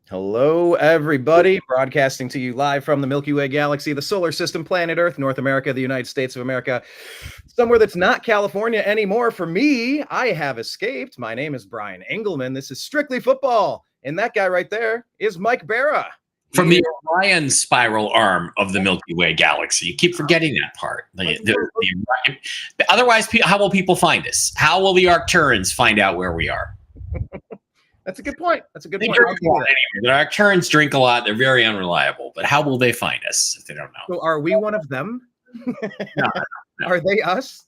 Hello, everybody. Broadcasting to you live from the Milky Way galaxy, the solar system, planet Earth, North America, the United States of America, somewhere that's not California anymore. For me, I have escaped. My name is Brian Engelman. This is Strictly Football. And that guy right there is Mike Bara. From the Orion spiral arm of the Milky Way galaxy. You keep forgetting that part. Otherwise, how will people find us? How will the Arcturans find out where we are? That's a good point. The Arcturans drink a lot. They're very unreliable. But how will they find us if they don't know? So are we one of them? No. Are they us?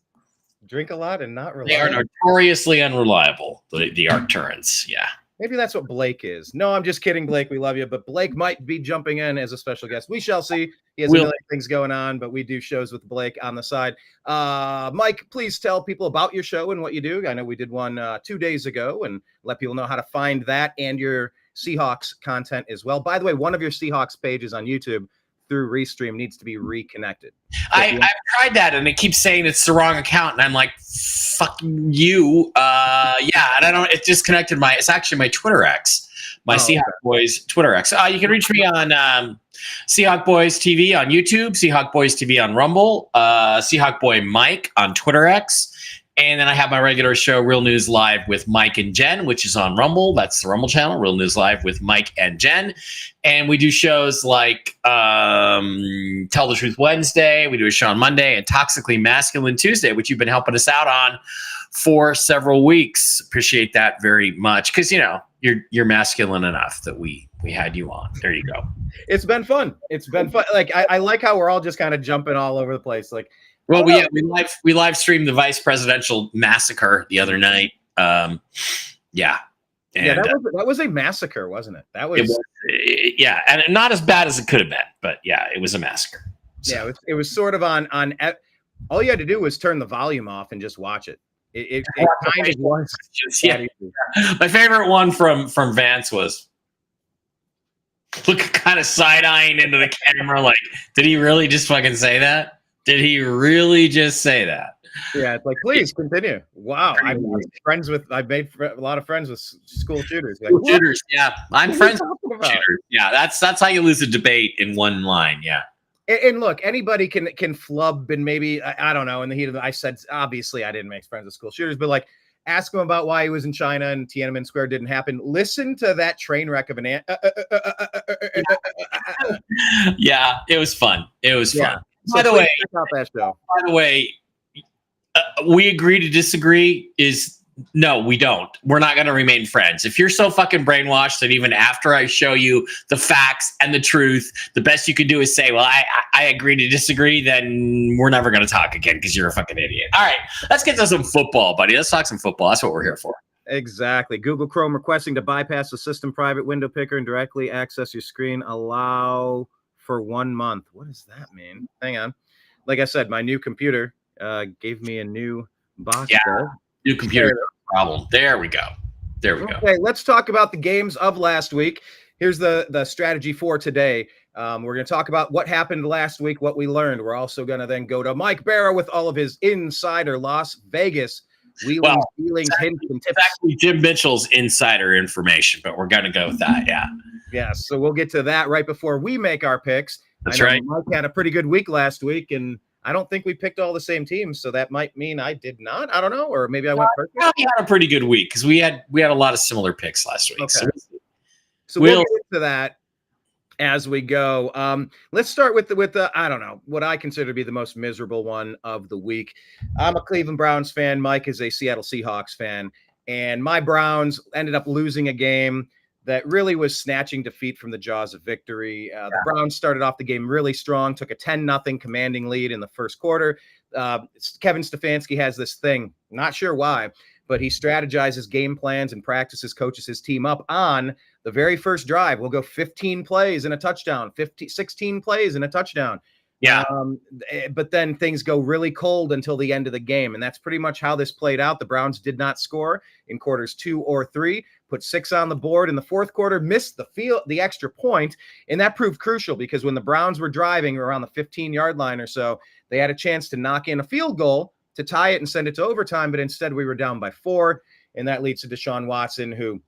Drink a lot and not reliable? They are notoriously unreliable, the Arcturans. Yeah. Maybe that's what Blake is. No, I'm just kidding, Blake. We love you. But Blake might be jumping in as a special guest. We shall see. He has a million things going on, but we do shows with Blake on the side. Mike, please tell people about your show and what you do. I know we did one 2 days ago, and let people know how to find that and your Seahawks content as well. By the way, one of your Seahawks pages on YouTube through Restream needs to be reconnected. I've tried that, and it keeps saying it's the wrong account, and I'm like, fuck you. Yeah, and I don't. It disconnected it's actually my Twitter X, my Seahawk Boys Twitter X. You can reach me on Seahawk Boys TV on YouTube, Seahawk Boys TV on Rumble, Seahawk Boy Mike on Twitter X. And then I have my regular show, Real News Live with Mike and Jen, which is on Rumble. That's the Rumble channel, Real News Live with Mike and Jen. And we do shows like Tell the Truth Wednesday. We do a show on Monday, and Toxically Masculine Tuesday, which you've been helping us out on for several weeks. Appreciate that very much because, you're masculine enough that we had you on. There you go. It's been fun. Like, I like how we're all just kind of jumping all over the place. Like, well, we live streamed the vice presidential massacre the other night. And, that was a massacre, wasn't it? And not as bad as it could have been, but yeah, it was a massacre. So. Yeah, it was sort of on. All you had to do was turn the volume off and just watch it. It kind of was. Yeah. My favorite one from Vance was look kind of side eyeing into the camera, like, did he really just fucking say that? Did he really just say that? Yeah, it's like, please continue. Wow, I've made a lot of friends with school shooters. Like, shooters, yeah, I'm friends with shooters. Yeah, that's how you lose a debate in one line. Yeah, and look, anybody can flub, and maybe I don't know. In the heat of I said, obviously, I didn't make friends with school shooters, but like, ask him about why he was in China and Tiananmen Square didn't happen. Listen to that train wreck of an. Yeah, it was fun. It was fun. So by the way, we agree to disagree no, we don't. We're not going to remain friends. If you're so fucking brainwashed that even after I show you the facts and the truth, the best you can do is say, well, I agree to disagree, then we're never going to talk again because you're a fucking idiot. All right, let's get to some football, buddy. Let's talk some football. That's what we're here for. Exactly. Google Chrome requesting to bypass the system private window picker and directly access your screen. Allow for 1 month. What does that mean? Hang on. Like I said, my new computer gave me a new box. Yeah, new computer problem. There we go. Okay, let's talk about the games of last week. Here's the strategy for today. We're going to talk about what happened last week, what we learned. We're also going to then go to Mike Bara with all of his insider Las Vegas wheelings, hints, and tips. It's actually Jim Mitchell's insider information, but we're going to go with that. Yeah. Yeah, so we'll get to that right before we make our picks. That's right. Mike had a pretty good week last week, and I don't think we picked all the same teams, so that might mean I did not. I don't know, or maybe I went perfect. We had a pretty good week because we had a lot of similar picks last week. Okay. So we'll get into that as we go. Let's start with the I don't know, what I consider to be the most miserable one of the week. I'm a Cleveland Browns fan. Mike is a Seattle Seahawks fan, and my Browns ended up losing a game that really was snatching defeat from the jaws of victory. The Browns started off the game really strong, took a 10-0 commanding lead in the first quarter. Kevin Stefanski has this thing, not sure why, but he strategizes game plans and practices, coaches his team up on the very first drive. We'll go 15 plays and a touchdown, 16 plays and a touchdown. Yeah. But then things go really cold until the end of the game. And that's pretty much how this played out. The Browns did not score in quarters 2 or 3, put 6 on the board in the fourth quarter, missed the extra point. And that proved crucial because when the Browns were driving around the 15-yard line or so, they had a chance to knock in a field goal to tie it and send it to overtime. But instead we were down by 4. And that leads to Deshaun Watson, who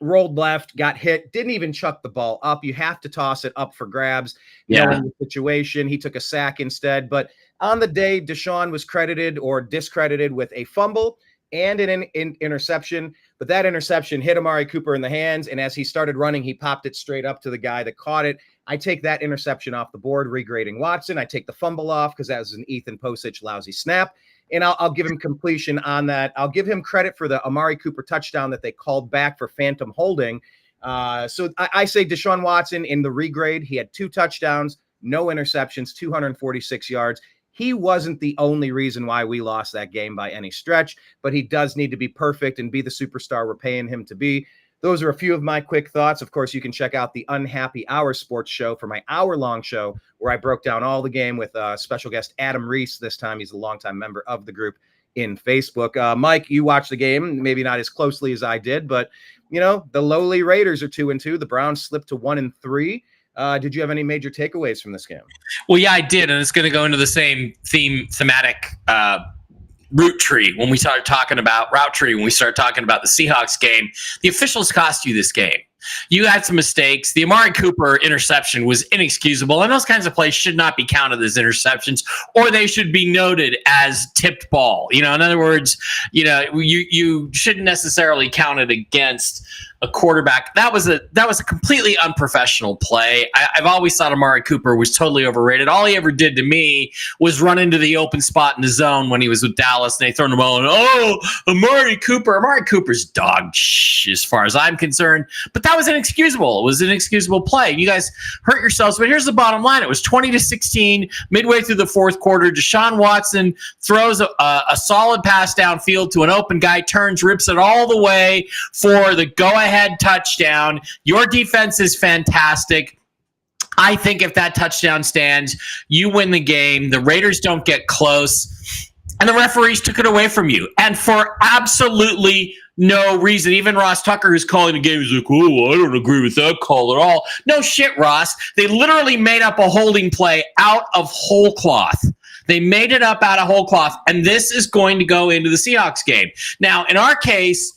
rolled left, got hit, didn't even chuck the ball up. You have to toss it up for grabs. Yeah. Knowing the situation, he took a sack instead. But on the day, Deshaun was credited or discredited with a fumble and an interception. But that interception hit Amari Cooper in the hands. And as he started running, he popped it straight up to the guy that caught it. I take that interception off the board, regrading Watson. I take the fumble off because that was an Ethan Posich lousy snap. And I'll give him completion on that. I'll give him credit for the Amari Cooper touchdown that they called back for phantom holding. So I say Deshaun Watson in the regrade. He had 2 touchdowns, no interceptions, 246 yards. He wasn't the only reason why we lost that game by any stretch, but he does need to be perfect and be the superstar we're paying him to be. Those are a few of my quick thoughts. Of course, you can check out the Unhappy Hour Sports Show for my hour-long show where I broke down all the game with special guest Adam Reese. This time, he's a longtime member of the group in Facebook. Mike, you watched the game, maybe not as closely as I did, but, you know, the lowly Raiders are 2-2. The Browns slipped to 1-3. Did you have any major takeaways from this game? Well, yeah, I did, and it's going to go into the same thematic route tree when we started talking about route tree. When we started talking about the Seahawks game, the officials cost you this game. You had some mistakes. The Amari Cooper interception was inexcusable, and those kinds of plays should not be counted as interceptions, or they should be noted as tipped ball. You know, in other words, you know, you shouldn't necessarily count it against a quarterback. That was a completely unprofessional play. I've always thought Amari Cooper was totally overrated. All he ever did to me was run into the open spot in the zone when he was with Dallas, and they thrown the ball. And Amari Cooper's dog as far as I'm concerned. But that was inexcusable. It was an inexcusable play. You guys hurt yourselves. But here's the bottom line: it was 20-16 midway through the fourth quarter. Deshaun Watson throws a solid pass downfield to an open guy, turns, rips it all the way for the go-ahead touchdown. Your defense is fantastic. I think if that touchdown stands, you win the game. The Raiders don't get close, and the referees took it away from you. And for absolutely no reason. Even Ross Tucker, who's calling the game, is like, oh, I don't agree with that call at all. No shit, Ross. They literally made up a holding play out of whole cloth. They made it up out of whole cloth, and this is going to go into the Seahawks game. Now, in our case,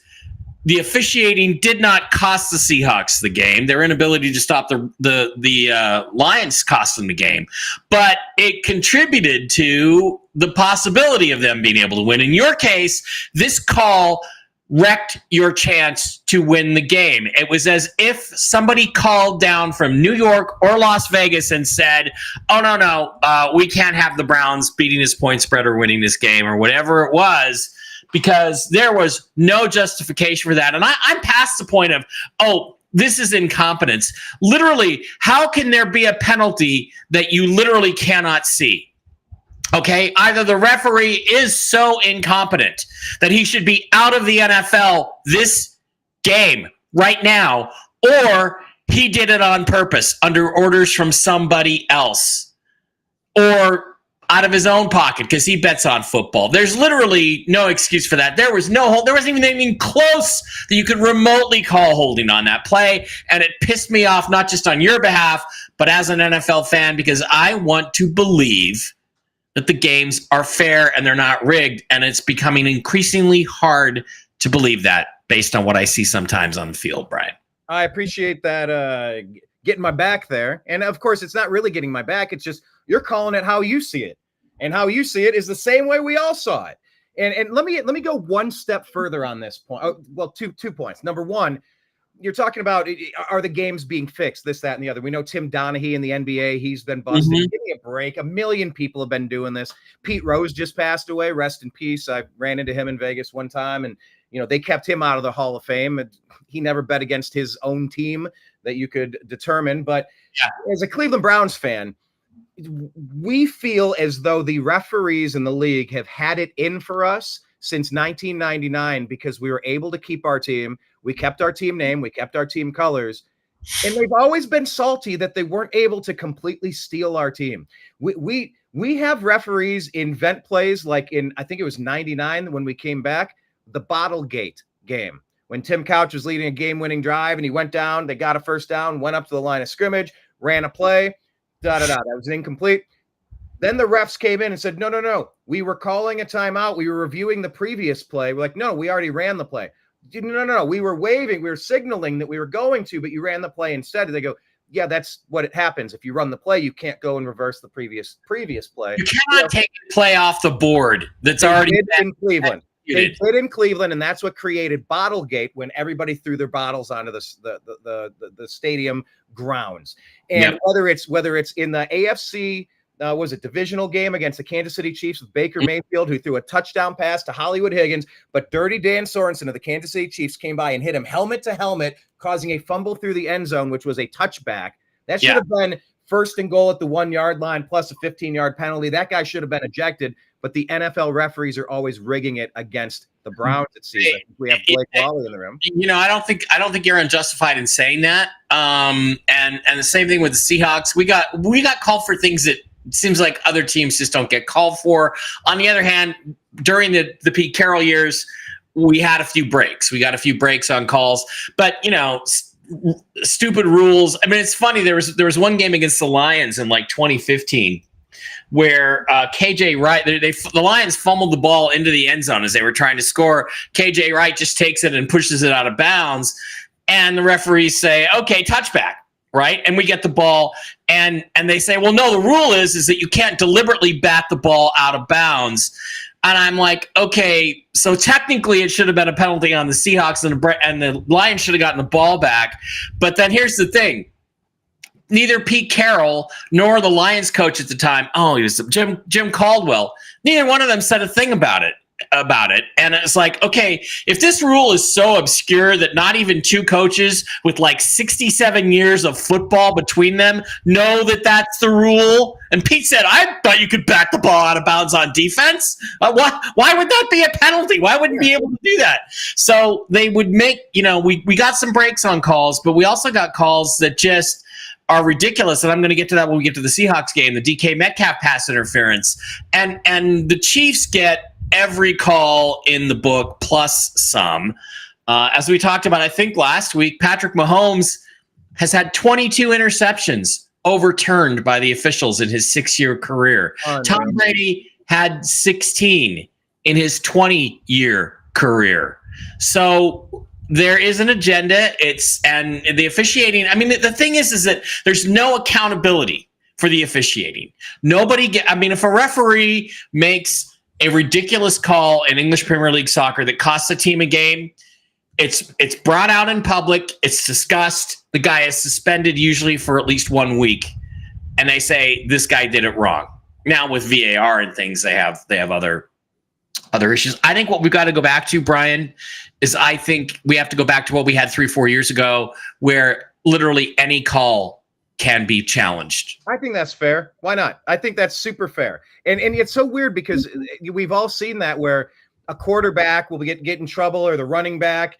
the officiating did not cost the Seahawks the game. Their inability to stop the Lions cost them the game. But it contributed to the possibility of them being able to win. In your case, this call wrecked your chance to win the game. It was as if somebody called down from New York or Las Vegas and said, oh, no, we can't have the Browns beating this point spread or winning this game or whatever it was, because there was no justification for that. And I'm past the point of, this is incompetence. Literally, how can there be a penalty that you literally cannot see? Okay, either the referee is so incompetent that he should be out of the NFL this game right now, or he did it on purpose under orders from somebody else, or out of his own pocket because he bets on football. There's literally no excuse for that. There was no hold. There wasn't even anything close that you could remotely call holding on that play, and it pissed me off not just on your behalf, but as an NFL fan, because I want to believe that the games are fair and they're not rigged, and it's becoming increasingly hard to believe that based on what I see sometimes on the field, Brian. I appreciate that getting my back there. And of course, it's not really getting my back. It's just you're calling it how you see it. And how you see it is the same way we all saw it. And let me go one step further on this point. Two points. Number one, you're talking about, are the games being fixed, this, that, and the other. We know Tim Donaghy in the NBA, he's been busted. Mm-hmm. Give me a break. A million people have been doing this. Pete Rose just passed away. Rest in peace. I ran into him in Vegas one time, and they kept him out of the Hall of Fame. And he never bet against his own team that you could determine. But as a Cleveland Browns fan, we feel as though the referees in the league have had it in for us since 1999 because we were able to keep our team. We kept our team name. We kept our team colors. And they've always been salty that they weren't able to completely steal our team. We have referees invent plays like in, I think it was 99 when we came back, the Bottlegate game. When Tim Couch was leading a game-winning drive and he went down, they got a first down, went up to the line of scrimmage, ran a play, that was incomplete. Then the refs came in and said, no. We were calling a timeout. We were reviewing the previous play. We're like, no, we already ran the play. no, we were waving, we were signaling that we were going to, but you ran the play instead. And they go, yeah, that's what it happens. If you run the play, you can't go and reverse the previous play. You cannot take a play off the board that's already in Cleveland. They did in Cleveland, and that's what created Bottlegate when everybody threw their bottles onto the stadium grounds. And whether it's in the AFC, was it divisional game against the Kansas City Chiefs with Baker Mayfield, who threw a touchdown pass to Hollywood Higgins, but Dirty Dan Sorensen of the Kansas City Chiefs came by and hit him helmet to helmet, causing a fumble through the end zone, which was a touchback. That should have been 1st and goal at the 1 yard line plus a 15-yard penalty. That guy should have been ejected, but the NFL referees are always rigging it against the Browns. It seems we have Blake Walley in the room. I don't think you're unjustified in saying that. And the same thing with the Seahawks. We got called for things that it seems like other teams just don't get called for. On the other hand, during the Pete Carroll years, we had a few breaks. We got a few breaks on calls, but stupid rules. I mean, it's funny. There was one game against the Lions in like 2015 where KJ Wright, the Lions fumbled the ball into the end zone as they were trying to score. KJ Wright just takes it and pushes it out of bounds, and the referees say, "Okay, touchback." Right. And we get the ball and they say, well, no, the rule is that you can't deliberately bat the ball out of bounds. And I'm like, okay, so technically it should have been a penalty on the Seahawks and the Lions should have gotten the ball back. But then here's the thing. Neither Pete Carroll nor the Lions coach at the time, he was Jim Caldwell, neither one of them said a thing about it. And it's like, okay, if this rule is so obscure that not even two coaches with like 67 years of football between them know that that's the rule. And Pete said, I thought you could bat the ball out of bounds on defense. Why would that be a penalty? Why wouldn't be able to do that? So they would make, we got some breaks on calls, but we also got calls that just are ridiculous. And I'm going to get to that when we get to the Seahawks game, the DK Metcalf pass interference. And the Chiefs get every call in the book plus some. As we talked about, I think last week, Patrick Mahomes has had 22 interceptions overturned by the officials in his 6-year career. Tom Brady had 16 in his 20-year career. So there is an agenda. And the officiating. I mean, the thing is that there's no accountability for the officiating. If a referee makes a ridiculous call in English Premier League soccer that costs a team a game, it's brought out in public, it's discussed, the guy is suspended usually for at least 1 week, and they say this guy did it wrong. Now with VAR and things, they have other issues. I think what we've got to go back to, Brian, is I think we have to go back to what we had 3-4 years ago, where literally any call can be challenged. I think that's fair. Why not? I think that's super fair. And it's so weird because we've all seen that where a quarterback will get in trouble, or the running back,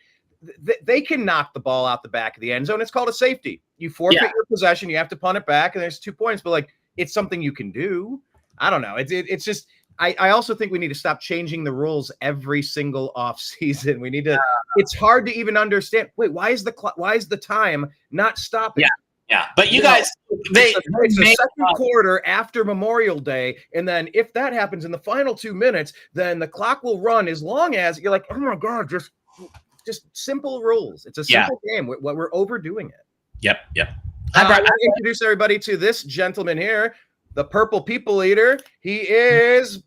they can knock the ball out the back of the end zone. It's called a safety. You forfeit your possession, you have to punt it back, and there's 2 points. But like, it's something you can do. I don't know. It's just. I also think we need to stop changing the rules every single off season. We need to. It's hard to even understand. Wait, why is the time not stopping? Yeah, but you guys, it's the second quarter after Memorial Day, and then if that happens in the final 2 minutes, then the clock will run as long as you're like, oh my God, just simple rules. It's a simple game. We're overdoing it. Yep. I want to introduce everybody to this gentleman here, the Purple People Eater. He is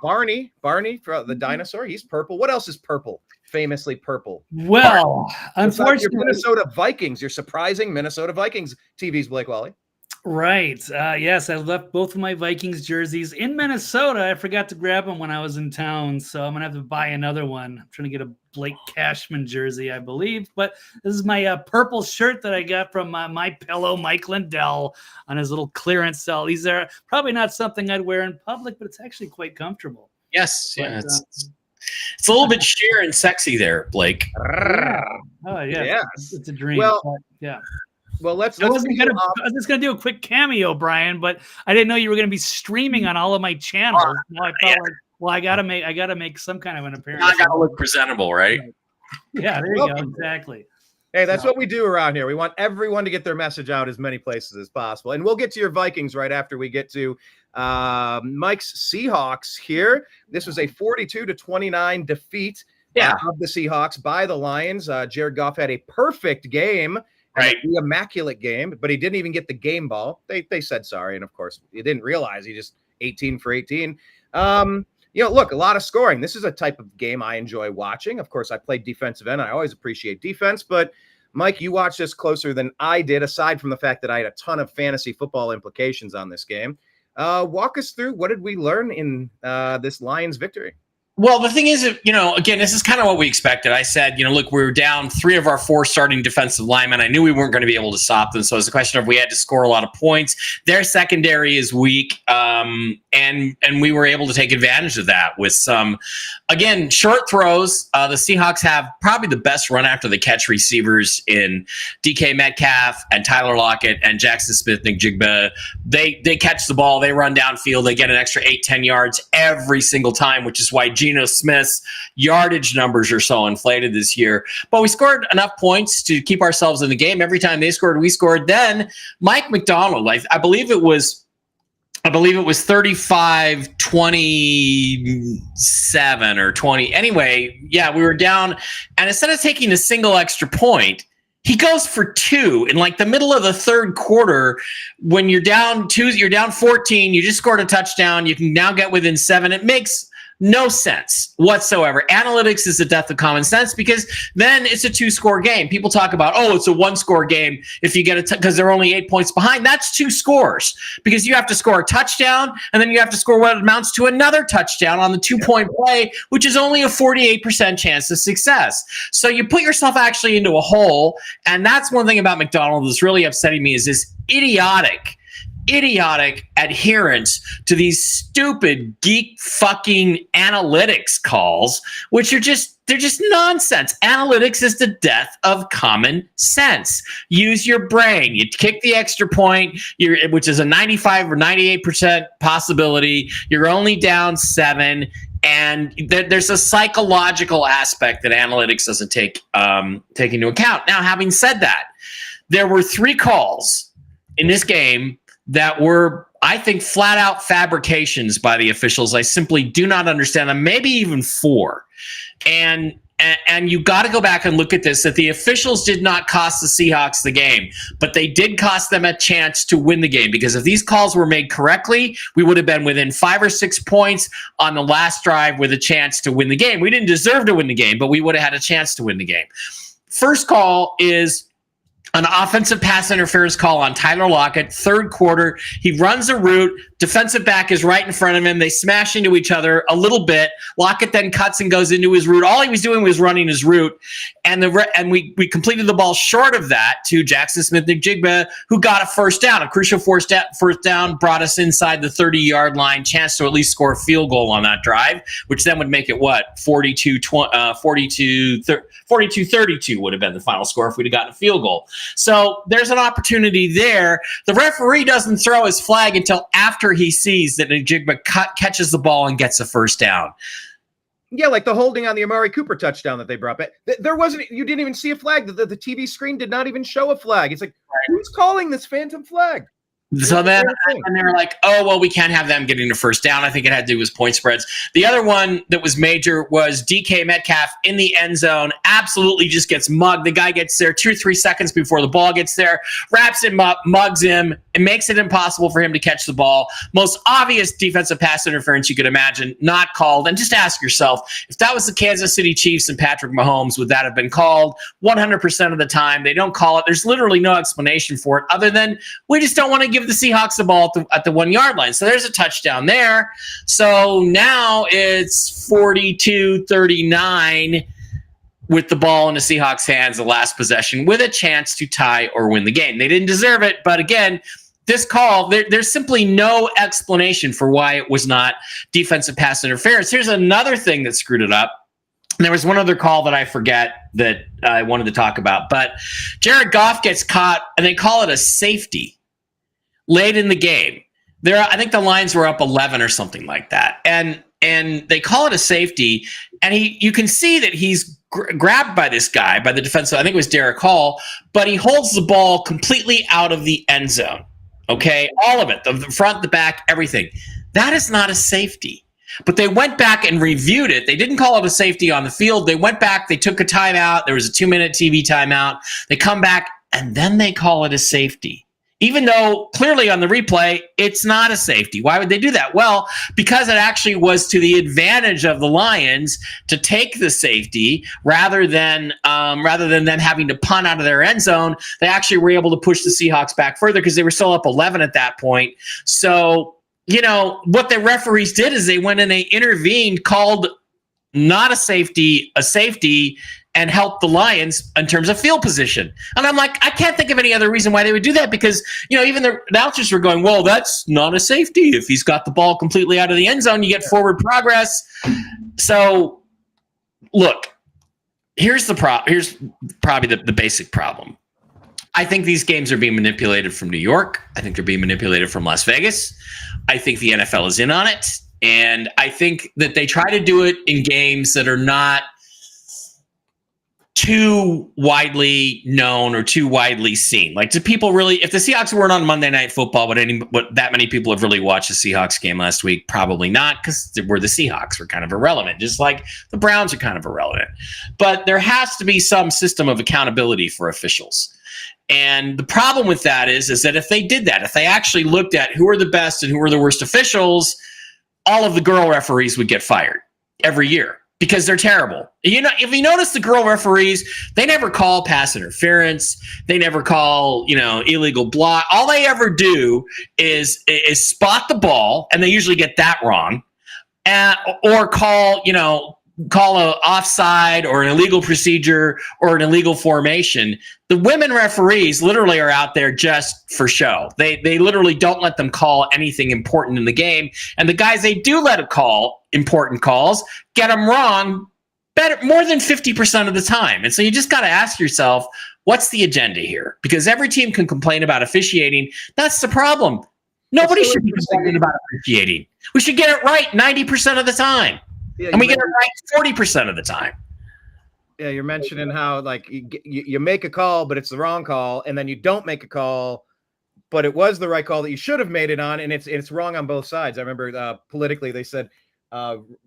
Barney from the dinosaur. He's purple. What else is purple? Famously purple. Well, unfortunately, your Minnesota Vikings. You're surprising Minnesota Vikings TVs, Blake Walley. Right. Yes, I left both of my Vikings jerseys in Minnesota. I forgot to grab them when I was in town, so I'm gonna have to buy another one. I'm trying to get a Blake Cashman jersey, I believe. But this is my purple shirt that I got from my pillow, Mike Lindell, on his little clearance sale. These are probably not something I'd wear in public, but it's actually quite comfortable. Yes, it's a little bit sheer and sexy there, Blake. Oh yeah, it's a dream. Well, yeah. Well, I was just gonna do a quick cameo, Brian, but I didn't know you were gonna be streaming on all of my channels. Now I felt like, well, I gotta make some kind of an appearance. I gotta look presentable, right? Yeah, there you go. Exactly. Hey, that's what we do around here. We want everyone to get their message out as many places as possible. And we'll get to your Vikings right after we get to Mike's Seahawks here. This was a 42-29 defeat of the Seahawks by the Lions. Jared Goff had a perfect game. Right. The immaculate game, but he didn't even get the game ball. They said sorry, and of course, he didn't realize he just 18 for 18. Look, a lot of scoring. This is a type of game I enjoy watching. Of course, I played defensive end. I always appreciate defense, but Mike, you watched this closer than I did, aside from the fact that I had a ton of fantasy football implications on this game. Walk us through, what did we learn in this Lions victory? Well, the thing is, again, this is kind of what we expected. I said, look, we were down 3 of our 4 starting defensive linemen. I knew we weren't going to be able to stop them. So it's a question of we had to score a lot of points. Their secondary is weak. And we were able to take advantage of that with some, again, short throws. The Seahawks have probably the best run after the catch receivers in DK Metcalf and Tyler Lockett and Jackson Smith-Njigba. They catch the ball, they run downfield, they get an extra 8-10 yards every single time, which is why Geno Smith's yardage numbers are so inflated this year. But we scored enough points to keep ourselves in the game. Every time they scored, we scored. Then Mike McDonald, I believe it was 35-27 or 20. Anyway, yeah, we were down. And instead of taking a single extra point, he goes for 2 in like the middle of the third quarter. When you're down 2, you're down 14, you just scored a touchdown. You can now get within 7. It makes no sense whatsoever. Analytics is the death of common sense, because then it's a 2-score game. People talk about, it's a 1-score game if you get because they're only 8 points behind. That's 2 scores, because you have to score a touchdown and then you have to score what amounts to another touchdown on the 2-point play, which is only a 48% chance of success. So you put yourself actually into a hole. And that's one thing about McDonald that's really upsetting me, is this idiotic adherence to these stupid geek fucking analytics calls, which they're just nonsense. Analytics is the death of common sense. Use your brain. You kick the extra point, which is a 95 or 98% possibility. You're only down 7. And there's a psychological aspect that analytics doesn't take into account. Now, having said that, there were 3 calls in this game that were, I think, flat out fabrications by the officials. I simply do not understand them, maybe even 4. And you got to go back and look at this, that the officials did not cost the Seahawks the game, but they did cost them a chance to win the game, because if these calls were made correctly, we would have been within 5 or 6 points on the last drive with a chance to win the game. We didn't deserve to win the game, but we would have had a chance to win the game. First call is an offensive pass interference call on Tyler Lockett, third quarter. He runs a route. Defensive back is right in front of him. They smash into each other a little bit. Lockett then cuts and goes into his route. All he was doing was running his route. And we completed the ball short of that to Jackson Smith-Njigba, who got a first down. A crucial first down brought us inside the 30-yard line, chance to at least score a field goal on that drive, which then would make it, 42-32 would have been the final score if we'd have gotten a field goal. So there's an opportunity there. The referee doesn't throw his flag until after he sees that Njigba catches the ball and gets a first down. Yeah, like the holding on the Amari Cooper touchdown that they brought back. There wasn't, you didn't even see a flag. The TV screen did not even show a flag. It's like, who's calling this phantom flag? So then and they're like, we can't have them getting a first down. I think it had to do with point spreads. The other one that was major was DK Metcalf in the end zone, absolutely just gets mugged. The guy gets there 2 or 3 seconds before the ball gets there, wraps him up, mugs him. It makes it impossible for him to catch the ball. Most obvious defensive pass interference you could imagine, not called. And just ask yourself, if that was the Kansas City Chiefs and Patrick Mahomes, would that have been called? 100% of the time, they don't call it. There's literally no explanation for it other than we just don't want to give the Seahawks the ball at the 1 yard line. So there's a touchdown there. So now it's 42-39 with the ball in the Seahawks' hands, the last possession, with a chance to tie or win the game. They didn't deserve it, but again, this call, there's simply no explanation for why it was not defensive pass interference. Here's another thing that screwed it up. There was one other call that I forget that I wanted to talk about, but Jared Goff gets caught, and they call it a safety late in the game. I think the lines were up 11 or something like that, and they call it a safety, and you can see that he's grabbed by this guy, by the defensive, I think it was Derek Hall, but he holds the ball completely out of the end zone. Okay, all of it, the front, the back, everything. That is not a safety. But they went back and reviewed it. They didn't call it a safety on the field. They went back, they took a timeout. There was a 2-minute TV timeout. They come back, and then they call it a safety. Even though clearly on the replay, it's not a safety. Why would they do that? Well, because it actually was to the advantage of the Lions to take the safety rather than them having to punt out of their end zone. They actually were able to push the Seahawks back further because they were still up 11 at that point. So, what the referees did is they went and they intervened, called not a safety, and help the Lions in terms of field position. And I'm like, I can't think of any other reason why they would do that because, even the announcers were going, well, that's not a safety. If he's got the ball completely out of the end zone, you get forward progress. So, look, here's probably the basic problem. I think these games are being manipulated from New York. I think they're being manipulated from Las Vegas. I think the NFL is in on it. And I think that they try to do it in games that are not too widely known or too widely seen. Like, do people really, if the Seahawks weren't on Monday Night Football, but that many people have really watched the Seahawks game last week? Probably not, because we're the Seahawks. We're kind of irrelevant, just like the Browns are kind of irrelevant. But there has to be some system of accountability for officials. And the problem with that is that if they did that, if they actually looked at who are the best and who are the worst officials, all of the girl referees would get fired every year. Because they're terrible. If you notice the girl referees, they never call pass interference. They never call, illegal block. All they ever do is spot the ball, and they usually get that wrong, or call a offside or an illegal procedure or an illegal formation. The women referees literally are out there just for show. They literally don't let them call anything important in the game. And the guys they do let it call important calls get them wrong more than 50% of the time. And so you just got to ask yourself, what's the agenda here? Because every team can complain about officiating. That's the problem. Nobody should be complaining about officiating. We should get it right 90% of the time. Yeah, and we get it right 40% of the time. Yeah, you're mentioning how you make a call, but it's the wrong call, and then you don't make a call, but it was the right call that you should have made it on, and it's wrong on both sides. I remember politically they said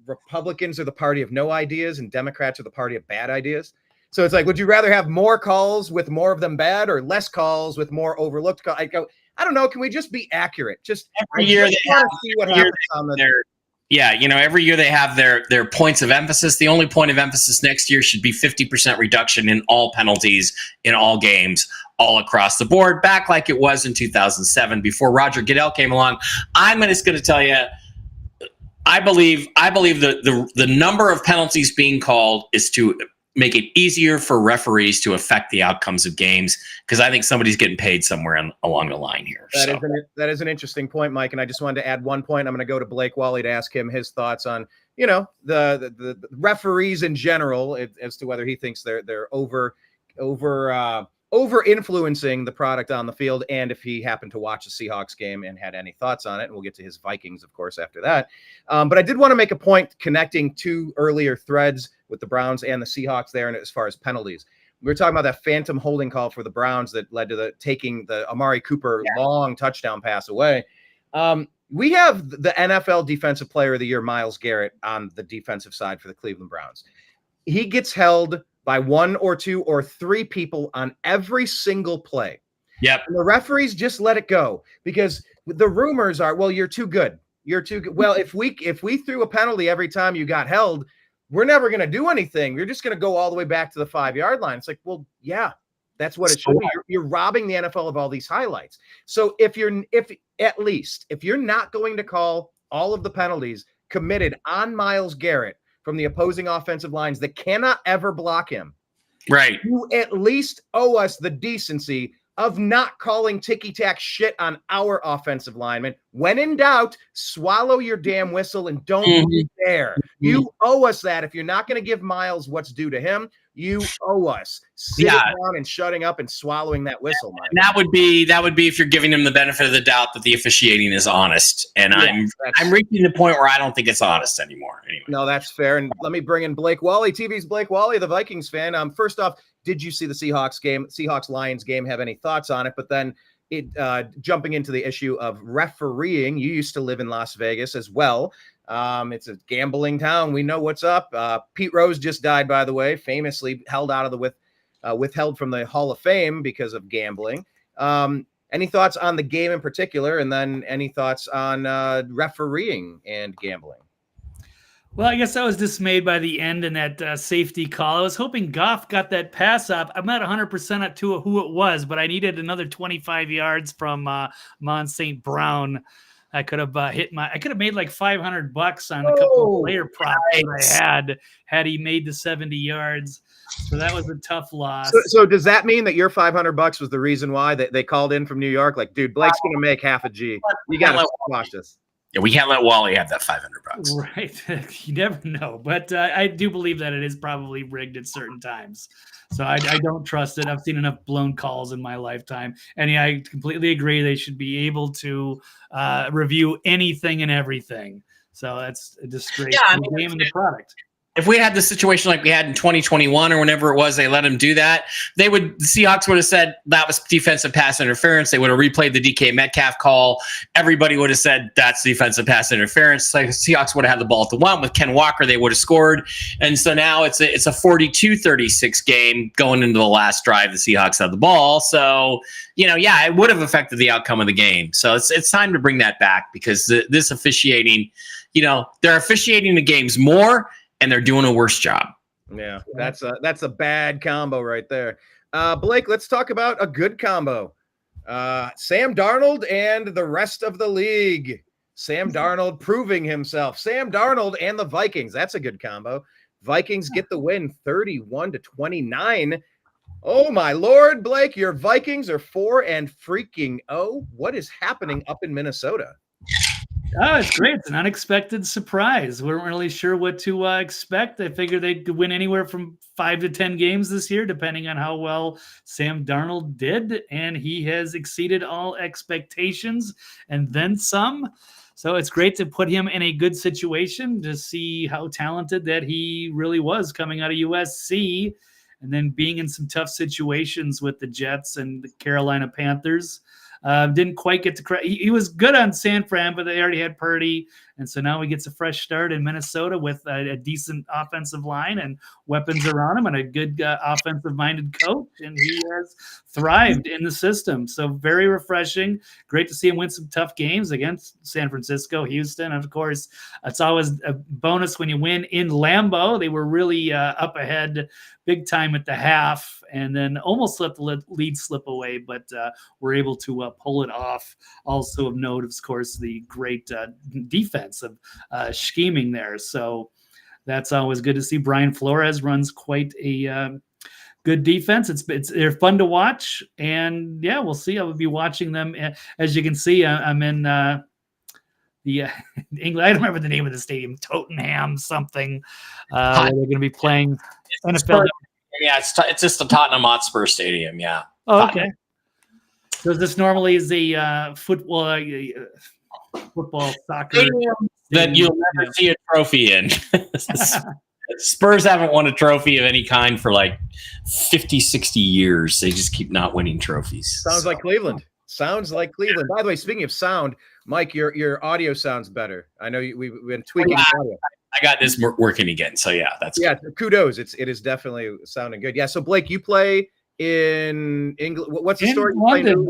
Republicans are the party of no ideas, and Democrats are the party of bad ideas. So it's like, would you rather have more calls with more of them bad, or less calls with more overlooked calls? I don't know. Can we just be accurate? Just every year they have to see what happens on the. Yeah, every year they have their points of emphasis. The only point of emphasis next year should be 50% reduction in all penalties in all games, all across the board, back like it was in 2007 before Roger Goodell came along. I'm just going to tell you, I believe the number of penalties being called is to make it easier for referees to affect the outcomes of games, because I think somebody's getting paid somewhere along the line here. That is an interesting point, Mike. And I just wanted to add one point. I'm going to go to Blake Walley to ask him his thoughts on, the referees in general, as to whether he thinks they're over influencing the product on the field, and if he happened to watch a Seahawks game and had any thoughts on it. And we'll get to his Vikings, of course, after that. But I did want to make a point connecting two earlier threads with the Browns and the Seahawks there, and as far as penalties. We were talking about that phantom holding call for the Browns that led to taking the Amari Cooper long touchdown pass away. We have the NFL Defensive Player of the Year, Myles Garrett, on the defensive side for the Cleveland Browns. He gets held by one or two or three people on every single play. Yep. And the referees just let it go, because the rumors are, well, you're too good. You're too good. Well, if we threw a penalty every time you got held, we're never going to do anything. We're just going to go all the way back to the 5-yard line. It's like, well, yeah, that's what it should be. You're robbing the NFL of all these highlights. So if you're not going to call all of the penalties committed on Myles Garrett from the opposing offensive lines that cannot ever block him, right, you at least owe us the decency of not calling ticky-tack shit on our offensive linemen. When in doubt, swallow your damn whistle and don't be there. You owe us that. If you're not going to give Myles what's due to him, you owe us sitting down and shutting up and swallowing that whistle, Mike. That would be if you're giving him the benefit of the doubt that the officiating is honest. And I'm reaching the point where I don't think it's honest anymore. Anyway. No, that's fair. And let me bring in Blake Walley, TV's Blake Walley, the Vikings fan. First off, did you see the Seahawks Lions game? Have any thoughts on it? But then jumping into the issue of refereeing. You used to live in Las Vegas as well. It's a gambling town. We know what's up. Pete Rose just died, by the way, famously withheld from the Hall of Fame because of gambling. Any thoughts on the game in particular, and then any thoughts on refereeing and gambling? Well, I guess I was dismayed by the end in that safety call. I was hoping Goff got that pass up. I'm not 100% to who it was, but I needed another 25 yards from Mon St. Brown. I could have made like $500 on a couple of player props that I had he made the 70 yards. So that was a tough loss. So does that mean that your $500 was the reason why they called in from New York? Like, dude, Blake's going to make half a G. You got to watch this. Yeah, we can't let Walley have that $500. Right. You never know. But I do believe that it is probably rigged at certain times. So I don't trust it. I've seen enough blown calls in my lifetime. And yeah, I completely agree. They should be able to review anything and everything. So that's a disgrace to the game and the product. If we had the situation like we had in 2021 or whenever it was, they let him do that. The Seahawks would have said that was defensive pass interference. They would have replayed the DK Metcalf call. Everybody would have said that's defensive pass interference. Like Seahawks would have had the ball at the 1 with Ken Walker. They would have scored. And so now it's a 42-36 game going into the last drive. The Seahawks have the ball. So, it would have affected the outcome of the game. So it's time to bring that back because this officiating, they're officiating the games more, and they're doing a worse job. Yeah, that's a bad combo right there. Blake, let's talk about a good combo. Sam Darnold and the rest of the league. Sam Darnold proving himself. Sam Darnold and the Vikings. That's a good combo. Vikings get the win 31-29. Oh, my Lord, Blake, your Vikings are 4-0. What is happening up in Minnesota? Oh, it's great. It's an unexpected surprise. We weren't really sure what to expect. I figured they could win anywhere from 5 to 10 games this year, depending on how well Sam Darnold did. And he has exceeded all expectations and then some. So it's great to put him in a good situation to see how talented that he really was coming out of USC and then being in some tough situations with the Jets and the Carolina Panthers. Didn't quite get to credit. He was good on San Fran, but they already had Purdy. And so now he gets a fresh start in Minnesota with a decent offensive line and weapons around him and a good offensive-minded coach. And he has thrived in the system. So very refreshing. Great to see him win some tough games against San Francisco, Houston. And, of course, it's always a bonus when you win in Lambeau. They were really up ahead big time at the half and then almost let the lead slip away, but were able to pull it off. Also of note, of course, the great defense of scheming there. So that's always good to see. Brian Flores runs quite a good defense. They're fun to watch, and yeah, we'll see. I will be watching them. As you can see, I'm in the England. I don't remember the name of the stadium, Tottenham something. They're going to be playing NFL. Yeah, it's just the Tottenham Hotspur Stadium. Yeah. Oh, okay. So this normally is a football, soccer that you'll never see a trophy in. Spurs haven't won a trophy of any kind for like 50, 60 years. They just keep not winning trophies. Sounds like Cleveland. By the way, speaking of sound, Mike, your audio sounds better. I know we've been tweaking audio. I got this working again. So yeah, kudos. It is definitely sounding good. Yeah. So Blake, you play in England. What's the story? London.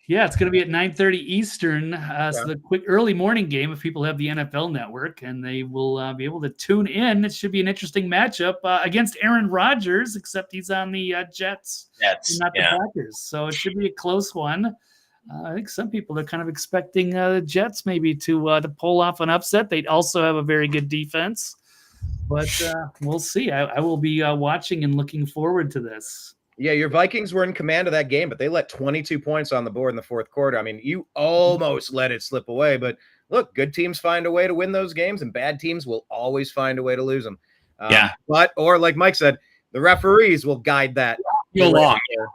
Yeah, it's going to be at 9:30 Eastern. So the quick early morning game, if people have the NFL Network, and they will be able to tune in. It should be an interesting matchup against Aaron Rodgers, except he's on the Jets, not the Packers. So it should be a close one. I think some people are kind of expecting the Jets maybe to pull off an upset. They also have a very good defense, but we'll see. I will be watching and looking forward to this. Yeah, your Vikings were in command of that game, but they let 22 points on the board in the fourth quarter. I mean, you almost let it slip away, but look, good teams find a way to win those games, and bad teams will always find a way to lose them. Or like Mike said, the referees will guide that. They'll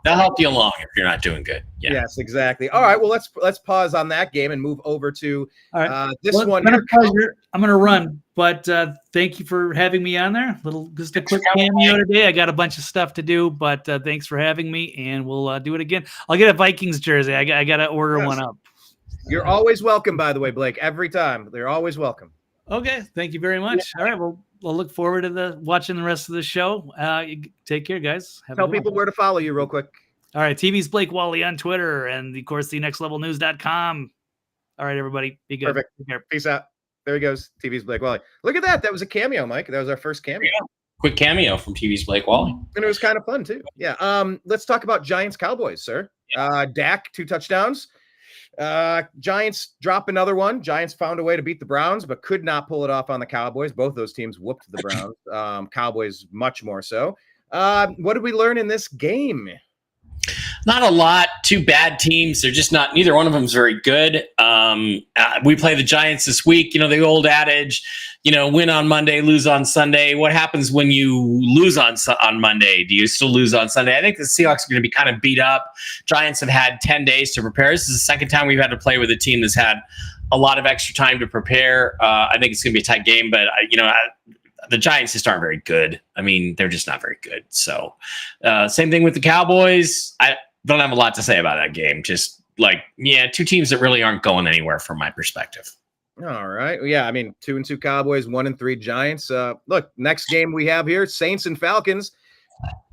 help you along if you're not doing good. Yeah. Yes, exactly. All right. Well, let's pause on that game and move over to this one. I'm I'm gonna run, but thank you for having me on there. Just a quick cameo today. I got a bunch of stuff to do, but thanks for having me, and we'll do it again. I'll get a Vikings jersey. I got to order one up. You're always welcome, by the way, Blake. Every time, they're always welcome. Okay, thank you very much. All right, well, I'll look forward to watching the rest of the show. Take care, guys. Tell people where to follow you real quick. All right, TV's Blake Walley on Twitter, and of course, thenextlevelnews.com. All right, everybody, be good. Perfect. Peace out. There he goes. TV's Blake Walley. Look at that. That was a cameo, Mike. That was our first cameo. Yeah. Quick cameo from TV's Blake Walley. And it was kind of fun, too. Yeah. Let's talk about Giants Cowboys, sir. Yeah. Dak, 2 touchdowns. Giants drop another one. Giants found a way to beat the Browns, but could not pull it off on the Cowboys. Both those teams whooped the Browns. Cowboys much more so. What did we learn in this game? Not a lot. 2 bad teams. They're just not. Neither one of them is very good. We play the Giants this week. You know, the old adage, you know, win on Monday, lose on Sunday. What happens when you lose on Monday? Do you still lose on Sunday? I think the Seahawks are going to be kind of beat up. Giants have had 10 days to prepare. This is the second time we've had to play with a team that's had a lot of extra time to prepare. I think it's going to be a tight game, but the Giants just aren't very good. I mean, they're just not very good. So same thing with the Cowboys. I don't have a lot to say about that game. Just 2 teams that really aren't going anywhere from my perspective. All right. Yeah, I mean, 2-2 Cowboys, 1-3 Giants. Look, next game we have here, Saints and Falcons.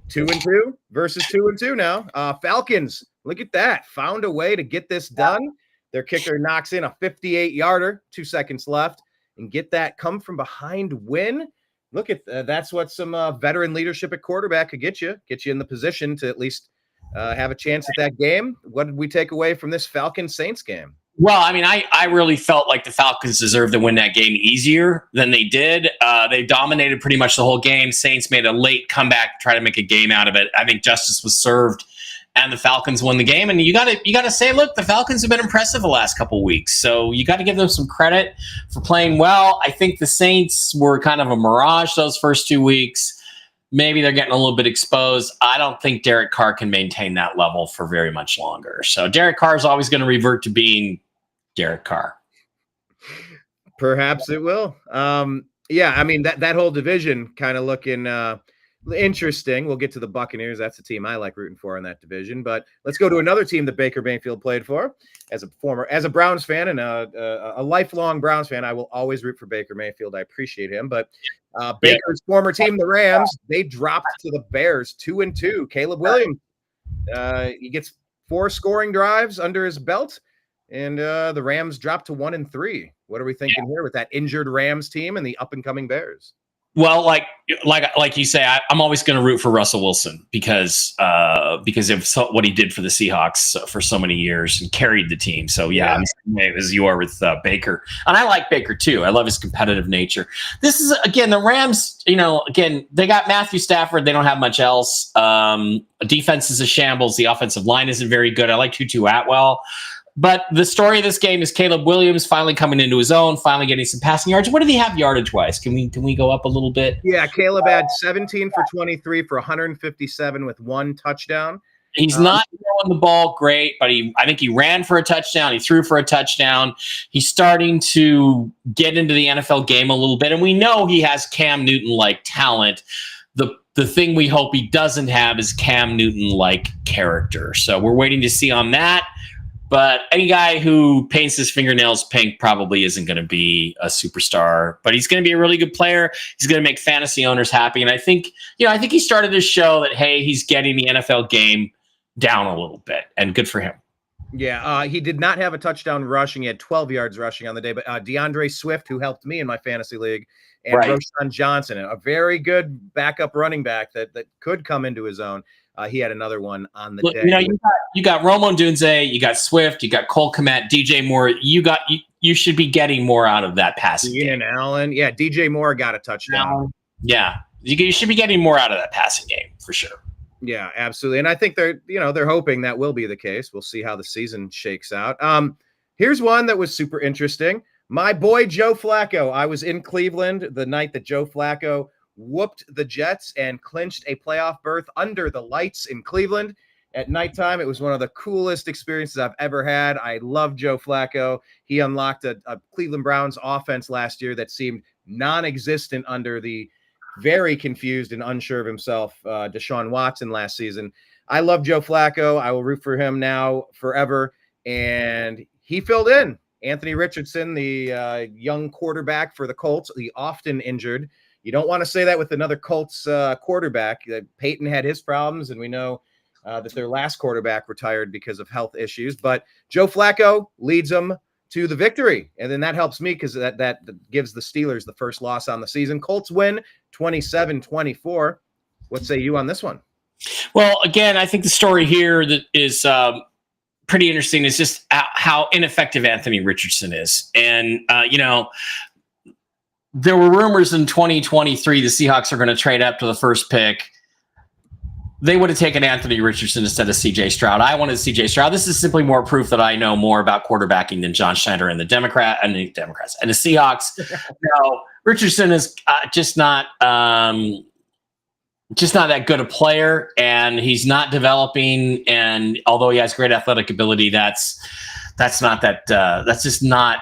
2-2 versus 2-2 now. Falcons, look at that. Found a way to get this done. Their kicker knocks in a 58-yarder, 2 seconds left, and get that come from behind win. Look at that's what some veteran leadership at quarterback could get you in the position to at least have a chance at that game. What did we take away from this Falcons-Saints game? Well, I mean, I really felt like the Falcons deserved to win that game easier than they did. They dominated pretty much the whole game. Saints made a late comeback to try to make a game out of it. I think justice was served, and the Falcons won the game. And you got to say, look, the Falcons have been impressive the last couple of weeks, so you got to give them some credit for playing well. I think the Saints were kind of a mirage those first 2 weeks. Maybe they're getting a little bit exposed. I don't think Derek Carr can maintain that level for very much longer. So Derek Carr is always going to revert to being Derek Carr. Perhaps it will. Yeah, I mean, that whole division kind of looking interesting. We'll get to the Buccaneers. That's the team I like rooting for in that division. But let's go to another team that Baker Mayfield played for. As a Browns fan and a lifelong Browns fan, I will always root for Baker Mayfield. I appreciate him. But Baker's former team, the Rams, they dropped to the Bears 2-2. Caleb Williams, he gets 4 scoring drives under his belt, and the Rams dropped to 1-3. What are we thinking here with that injured Rams team and the up-and-coming Bears? Well, like you say, I'm always going to root for Russell Wilson because of what he did for the Seahawks for so many years and carried the team. So yeah, I'm the same way as you are with Baker, and I like Baker too. I love his competitive nature. This is again the Rams. They got Matthew Stafford. They don't have much else. Defense is a shambles. The offensive line isn't very good. I like Tutu Atwell. But the story of this game is Caleb Williams finally coming into his own, finally getting some passing yards. What did he have yardage-wise? Can we go up a little bit? Yeah, Caleb had 17 for 23 for 157 with 1 touchdown. He's not throwing the ball great, but I think he ran for a touchdown. He threw for a touchdown. He's starting to get into the NFL game a little bit, and we know he has Cam Newton-like talent. The thing we hope he doesn't have is Cam Newton-like character. So we're waiting to see on that. But any guy who paints his fingernails pink probably isn't going to be a superstar. But he's going to be a really good player. He's going to make fantasy owners happy. And I think he started to show that, hey, he's getting the NFL game down a little bit. And good for him. Yeah, he did not have a touchdown rushing. He had 12 yards rushing on the day. But DeAndre Swift, who helped me in my fantasy league, and Roschon Johnson, a very good backup running back that could come into his own. He had another one on the day. You got Rome Odunze, you got Swift, you got Cole Kmet, DJ Moore. You should be getting more out of that passing game. Ian Allen, yeah, DJ Moore got a touchdown. Yeah, you should be getting more out of that passing game for sure. Yeah, absolutely. And I think they're hoping that will be the case. We'll see how the season shakes out. Here's one that was super interesting. My boy Joe Flacco. I was in Cleveland the night that Joe Flacco whooped the Jets and clinched a playoff berth under the lights in Cleveland. at nighttime. It was one of the coolest experiences I've ever had. I love Joe Flacco. He unlocked a Cleveland Browns offense last year that seemed non-existent under the very confused and unsure of himself Deshaun Watson last season. I love Joe Flacco. I will root for him now forever. And he filled in. Anthony Richardson, the young quarterback for the Colts, the often injured. You don't want to say that with another Colts quarterback. Peyton had his problems, and we know that their last quarterback retired because of health issues. But Joe Flacco leads them to the victory, and then that helps me because that gives the Steelers the first loss on the season. Colts win 27-24. What say you on this one? Well, again, I think the story here that is pretty interesting is just how ineffective Anthony Richardson is. And, there were rumors in 2023 the Seahawks are going to trade up to the first pick. They would have taken Anthony Richardson instead of C.J. Stroud. I wanted C.J. Stroud. This is simply more proof that I know more about quarterbacking than John Schneider and the Democrats and the Seahawks. No, Richardson is just not that good a player, and he's not developing. And although he has great athletic ability, that's just not.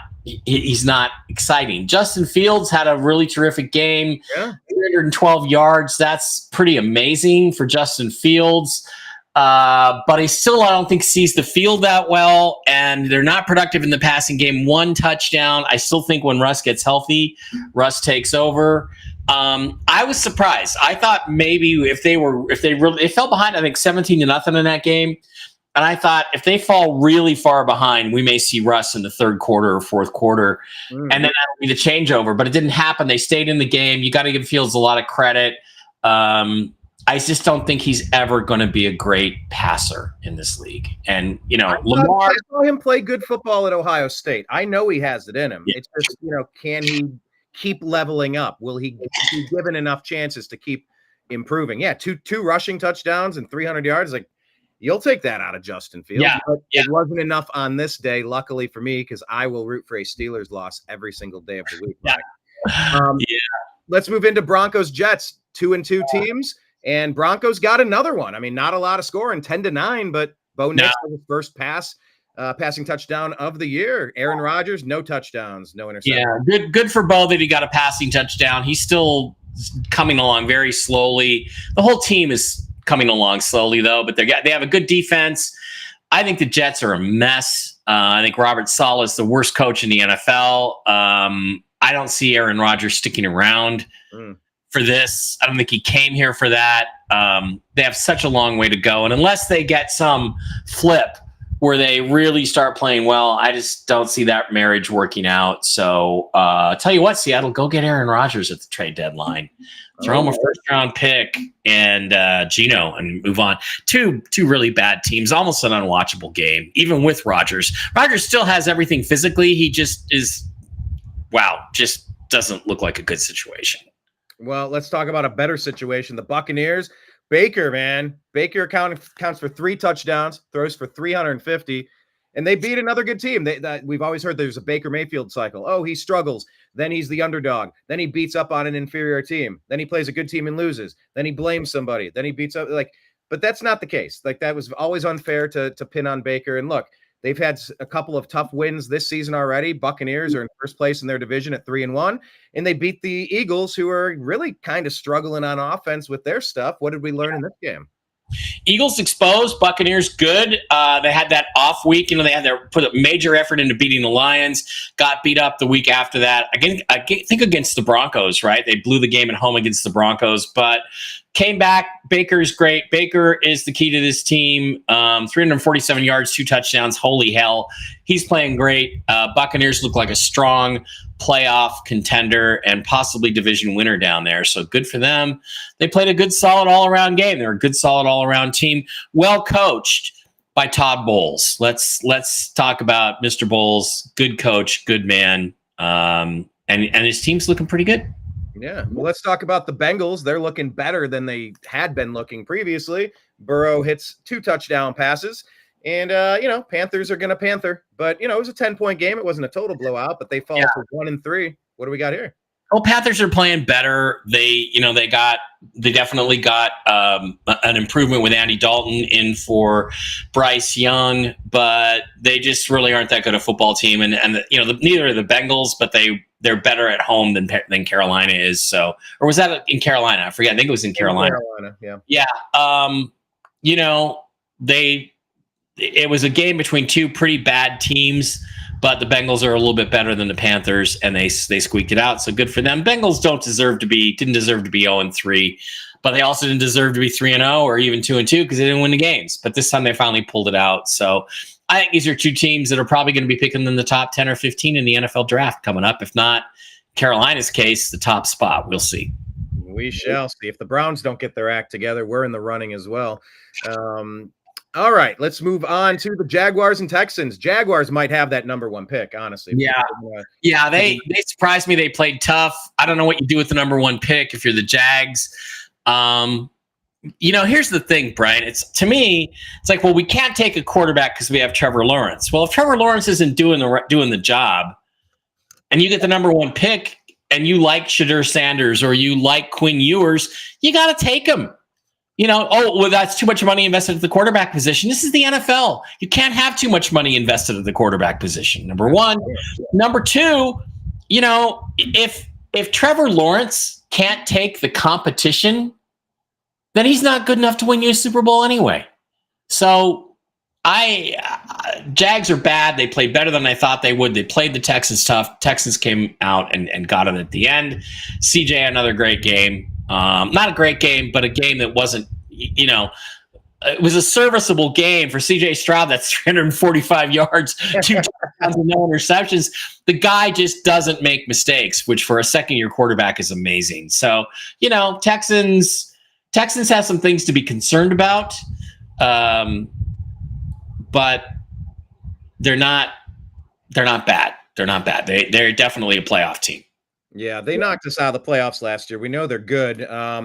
He's not exciting. Justin Fields had a really terrific game. Yeah. 312 yards. That's pretty amazing for Justin Fields. But he still, I don't think, sees the field that well, and they're not productive in the passing game. 1 touchdown. I still think when Russ gets healthy, Russ takes over. I was surprised. I thought maybe if they fell behind, I think 17-0 in that game. And I thought if they fall really far behind, we may see Russ in the third quarter or fourth quarter. Mm-hmm. And then that'll be the changeover. But it didn't happen. They stayed in the game. You got to give Fields a lot of credit. I just don't think he's ever going to be a great passer in this league. And, Lamar. I saw him play good football at Ohio State. I know he has it in him. Yeah. It's just, can he keep leveling up? Will he be given enough chances to keep improving? Yeah, two rushing touchdowns and 300 yards. Like, you'll take that out of Justin Fields. Yeah, but it wasn't enough on this day, luckily for me, because I will root for a Steelers loss every single day of the week. Let's move into Broncos-Jets, 2-2 teams, and Broncos got another one. I mean, not a lot of scoring, 10-9, but Bo Nix had his first passing touchdown of the year. Aaron Rodgers, no touchdowns, no interceptions. Yeah, good for Bo that he got a passing touchdown. He's still coming along very slowly. The whole team is coming along slowly, though, but they have a good defense. I think the Jets are a mess. I think Robert Saleh is the worst coach in the NFL. I don't see Aaron Rodgers sticking around for this. I don't think he came here for that. They have such a long way to go. And unless they get some flip where they really start playing well, I just don't see that marriage working out. So I'll tell you what, Seattle, go get Aaron Rodgers at the trade deadline. Throw him a first-round pick and Geno and move on. Two really bad teams, almost an unwatchable game, even with Rodgers. Rodgers still has everything physically. He just just doesn't look like a good situation. Well, let's talk about a better situation. The Buccaneers, Baker counts for 3 touchdowns, throws for 350, and they beat another good team. We've always heard there's a Baker Mayfield cycle. Oh, he struggles. Then he's the underdog. Then he beats up on an inferior team. Then he plays a good team and loses. Then he blames somebody. Then he beats up but that's not the case. That was always unfair to pin on Baker. And look, they've had a couple of tough wins this season already. Buccaneers are in first place in their division at 3-1, and they beat the Eagles, who are really kind of struggling on offense with their stuff. What did we learn in this game? Eagles exposed, Buccaneers good. They had that off week. They had to put a major effort into beating the Lions. Got beat up the week after that. I think against the Broncos, right? They blew the game at home against the Broncos, but came back. Baker's great. Baker is the key to this team. 347 yards, 2 touchdowns. Holy hell. He's playing great. Buccaneers look like a strong playoff contender and possibly division winner down there. So good for them. They played a good, solid all-around game. They're a good, solid all-around team. Well coached by Todd Bowles. Let's talk about Mr. Bowles. Good coach, good man. And his team's looking pretty good. Yeah. Well, let's talk about the Bengals. They're looking better than they had been looking previously. Burrow hits 2 touchdown passes. And, Panthers are going to Panther. But, it was a 10-point game. It wasn't a total blowout, but they fall to 1-3. What do we got here? Oh, Panthers are playing better. They definitely got an improvement with Andy Dalton in for Bryce Young, but they just really aren't that good a football team. And neither are the Bengals, but they're better at home than Carolina is. So, or was that in Carolina? I forget. I think it was in Carolina. Yeah. It was a game between two pretty bad teams, but the Bengals are a little bit better than the Panthers, and they squeaked it out. So good for them. Bengals didn't deserve to be 0-3, but they also didn't deserve to be 3-0 or even 2-2 because they didn't win the games. But this time they finally pulled it out. So I think these are two teams that are probably going to be picking in the top 10 or 15 in the NFL draft coming up. If not Carolina's case, the top spot. We'll see. We shall see. If the Browns don't get their act together, we're in the running as well. All right, let's move on to the Jaguars and Texans. Jaguars might have that number 1 pick, honestly. Yeah, they surprised me. They played tough. I don't know what you do with the number 1 pick if you're the Jags. Here's the thing, Brian. To me, it's like, well, we can't take a quarterback because we have Trevor Lawrence. Well, if Trevor Lawrence isn't doing the job, and you get the number 1 pick, and you like Shadur Sanders or you like Quinn Ewers, you got to take him. That's too much money invested at the quarterback position. This is the NFL. You can't have too much money invested at the quarterback position. Number one. Number two, if Trevor Lawrence can't take the competition, then he's not good enough to win you a Super Bowl anyway. So Jags are bad. They played better than I thought they would. They played the Texans tough. Texans came out and got it at the end. CJ, another great game. Not a great game, but a game that wasn't, it was a serviceable game for CJ Stroud. That's 345 yards, 2 touchdowns and no interceptions. The guy just doesn't make mistakes, which for a second-year quarterback is amazing. So, Texans have some things to be concerned about, but they're not bad. They're not bad. They're definitely a playoff team. Yeah, they knocked us out of the playoffs last year. We know they're good.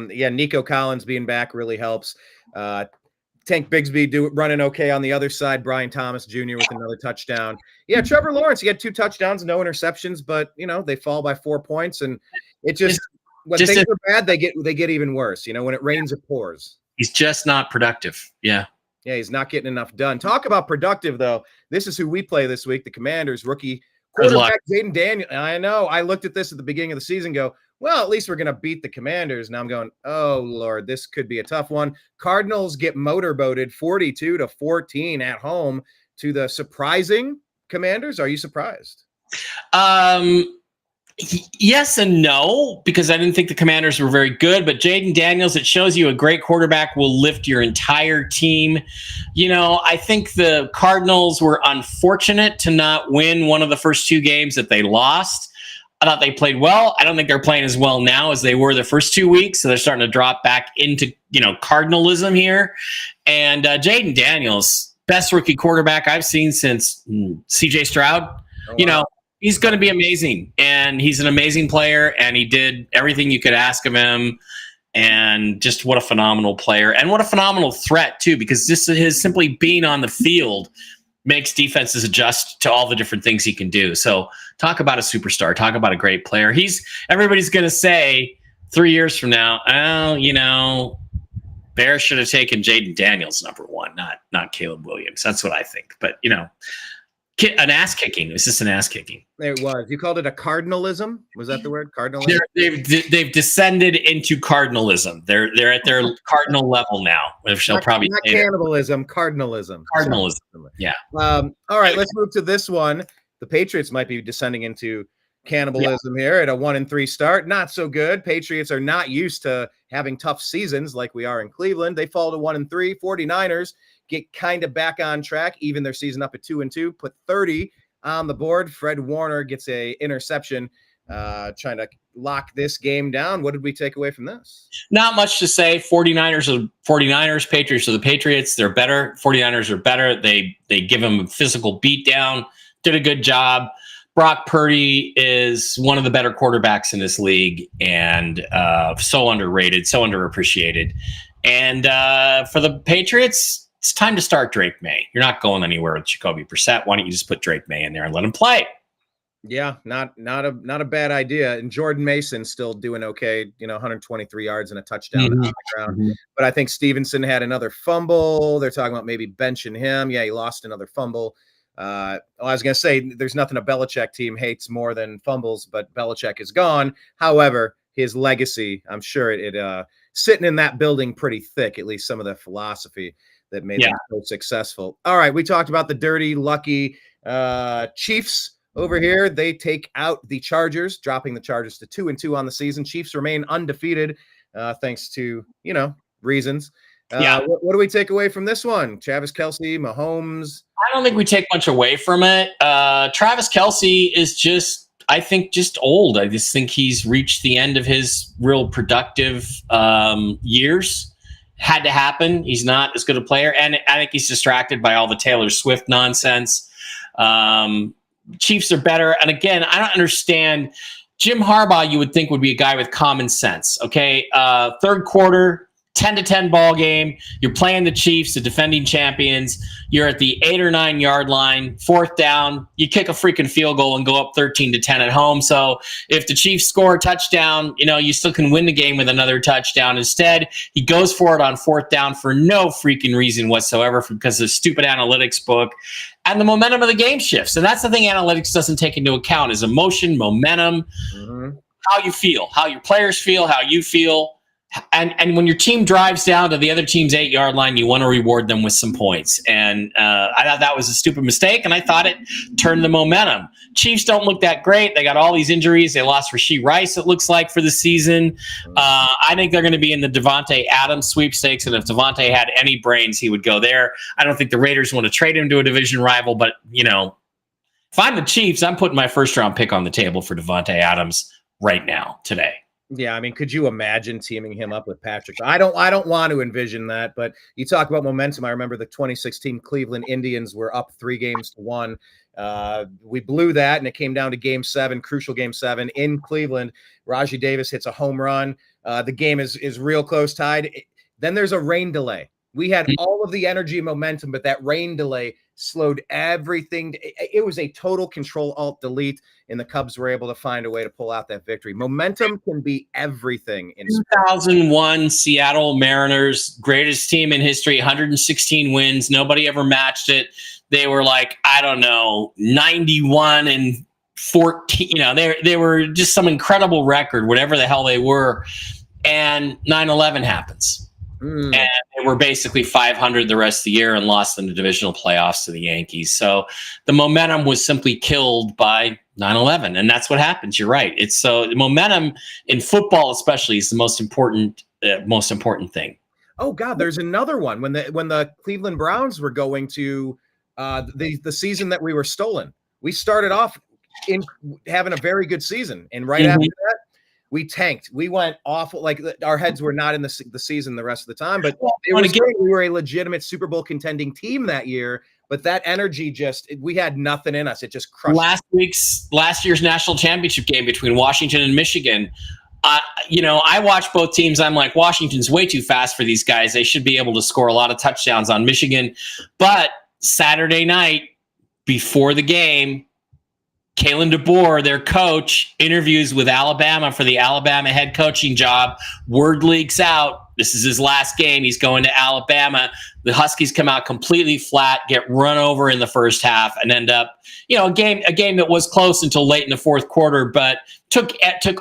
Nico Collins being back really helps. Tank Bigsby running okay on the other side. Brian Thomas Jr. with another touchdown. Yeah, Trevor Lawrence, he had 2 touchdowns, no interceptions, but they fall by 4 points, and it just when things are bad, they get even worse. When it rains, it pours. He's just not productive. Yeah. Yeah, he's not getting enough done. Talk about productive, though. This is who we play this week, the Commanders, rookie quarterback Jaden Daniels. I know. I looked at this at the beginning of the season, go, well, at least we're going to beat the Commanders. Now I'm going, oh, Lord, this could be a tough one. Cardinals get motorboated 42-14 at home to the surprising Commanders. Are you surprised? Yes and no, because I didn't think the Commanders were very good, but Jaden Daniels, it shows you a great quarterback will lift your entire team. I think the Cardinals were unfortunate to not win one of the first 2 games that they lost. I thought they played well. I don't think they're playing as well now as they were the first 2 weeks, so they're starting to drop back into, Cardinalism here. And Jaden Daniels, best rookie quarterback I've seen since CJ Stroud. Oh, wow. He's going to be amazing, and he's an amazing player, and he did everything you could ask of him, and just what a phenomenal player, and what a phenomenal threat, too, because just his simply being on the field makes defenses adjust to all the different things he can do. So talk about a superstar, talk about a great player. Everybody's going to say 3 years from now, Bears should have taken Jaden Daniels number 1, not Caleb Williams. That's what I think. But, an ass kicking. It was just an ass kicking. It was. You called it a cardinalism? Was that the word? Cardinalism? They've descended into cardinalism. They're at their cardinal level now. Which they'll probably not cannibalism, cardinalism. Cardinalism. Yeah. All right, let's move to this one. The Patriots might be descending into cannibalism here at a 1-3 start. Not so good. Patriots are not used to having tough seasons like we are in Cleveland. They fall to 1-3. 49ers get kind of back on track, even their season up at 2-2, put 30 on the board. Fred Warner gets a interception, trying to lock this game down. What did we take away from this? Not much to say. 49ers are 49ers, Patriots are the Patriots. They're better. 49ers are better. They give them a physical beatdown, did a good job. Brock Purdy is one of the better quarterbacks in this league, and so underrated, so underappreciated. And for the Patriots, it's time to start Drake May. You're not going anywhere with Jacoby Brissett. Why don't you just put Drake May in there and let him play? Yeah, not a bad idea. And Jordan Mason still doing okay, 123 yards and a touchdown on the ground. Mhm. But I think Stevenson had another fumble. They're talking about maybe benching him. Yeah, he lost another fumble. I was going to say there's nothing a Belichick team hates more than fumbles, but Belichick is gone. However, his legacy, I'm sure it sitting in that building pretty thick, at least some of the philosophy that made them so successful. All right, we talked about the dirty, lucky Chiefs. Over here, they take out the Chargers, dropping the Chargers to 2-2 on the season. Chiefs remain undefeated, thanks to reasons. What do we take away from this one? Travis Kelce, Mahomes. I don't think we take much away from it. Travis Kelce is just old. I just think he's reached the end of his real productive years. Had to happen. He's not as good a player, and I think he's distracted by all the Taylor Swift nonsense. Chiefs are better. And again, I don't understand. Jim Harbaugh, you would think, would be a guy with common sense. Okay. Third quarter, 10-10 ball game. You're playing the Chiefs, the defending champions. You're at the 8 or 9 yard line, fourth down. You kick a freaking field goal and go up 13-10 at home. So if the Chiefs score a touchdown, you still can win the game with another touchdown. Instead, he goes for it on fourth down for no freaking reason whatsoever because of the stupid analytics book. And the momentum of the game shifts. And that's the thing analytics doesn't take into account is emotion, momentum, how you feel, how your players feel, how you feel. And when your team drives down to the other team's 8 yard line, you want to reward them with some points. And I thought that was a stupid mistake, and I thought it turned the momentum. Chiefs don't look that great. They got all these injuries. They lost Rashee Rice, it looks like, for the season. I think they're going to be in the Devontae Adams sweepstakes, and if Devontae had any brains, he would go there. I don't think the Raiders want to trade him to a division rival, but, if I'm the Chiefs, I'm putting my first-round pick on the table for Devontae Adams right now, today. Yeah, I mean, could you imagine teaming him up with Patrick? I don't want to envision that, but you talk about momentum. I remember the 2016 Cleveland Indians were up 3-1. We blew that, and it came down to Game 7, crucial Game 7 in Cleveland. Rajai Davis hits a home run. The game is real close tied. Then there's a rain delay. We had all of the energy and momentum, but that rain delay slowed everything. It was a total Control-Alt-Delete, and the Cubs were able to find a way to pull out that victory. Momentum can be everything. In 2001 Seattle Mariners, greatest team in history, 116 wins. Nobody ever matched it. They were 91 and 14. They were just some incredible record, whatever the hell they were. And 9/11 happens. And they were basically 500 the rest of the year and lost in the divisional playoffs to the Yankees. So the momentum was simply killed by 9/11, and that's what happens. You're right. It's so momentum in football, especially, is the most important thing. Oh God, there's another one when the Cleveland Browns were going to the season that we were stolen. We started off in having a very good season, and right after that, we tanked. We went awful. Our heads were not in the season the rest of the time, but we were a legitimate Super Bowl contending team that year. But that energy we had nothing in us. It just crushed. Last year's national championship game between Washington and Michigan. I watch both teams. I'm like, Washington's way too fast for these guys. They should be able to score a lot of touchdowns on Michigan. But Saturday night before the game, Kalen DeBoer, their coach, interviews with Alabama for the Alabama head coaching job. Word leaks out. This is his last game. He's going to Alabama. The Huskies come out completely flat, get run over in the first half, and end up, a game that was close until late in the fourth quarter, but took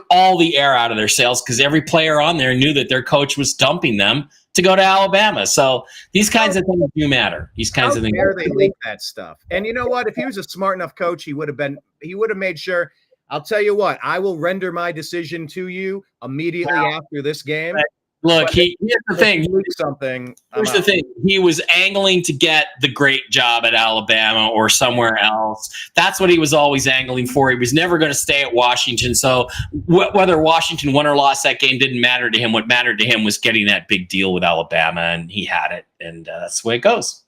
all the air out of their sails because every player on there knew that their coach was dumping them to go to Alabama. So these kinds of things do matter. These kinds of things. How dare they leak that stuff? And you know what? If he was a smart enough coach, he would have made sure. I'll tell you what, I will render my decision to you immediately after this game. Look, here's the thing. Here's the thing. He was angling to get the great job at Alabama or somewhere else. That's what he was always angling for. He was never going to stay at Washington. So whether Washington won or lost that game didn't matter to him. What mattered to him was getting that big deal with Alabama, and he had it. And that's the way it goes.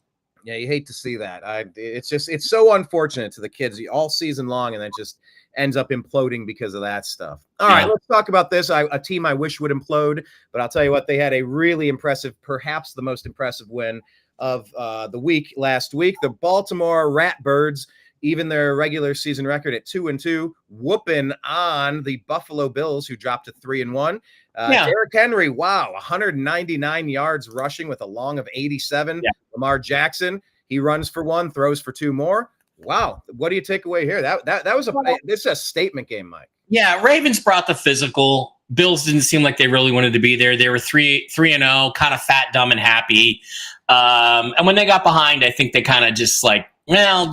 Yeah, you hate to see that. It's so unfortunate to the kids all season long, and then just ends up imploding because of that stuff. All right, let's talk about this. A team I wish would implode, but I'll tell you what, they had a really impressive, perhaps the most impressive win of the week last week. The Baltimore Ratbirds even their regular season record at 2-2, whooping on the Buffalo Bills, who dropped to 3-1. Derrick Henry, wow, 199 yards rushing with a long of 87. Yeah. Lamar Jackson, he runs for 1, throws for 2 more. Wow, what do you take away here? That was this is a statement game, Mike. Yeah, Ravens brought the physical. Bills didn't seem like they really wanted to be there. They were 3-0, kind of fat, dumb, and happy. And when they got behind, I think they kind of just like, well,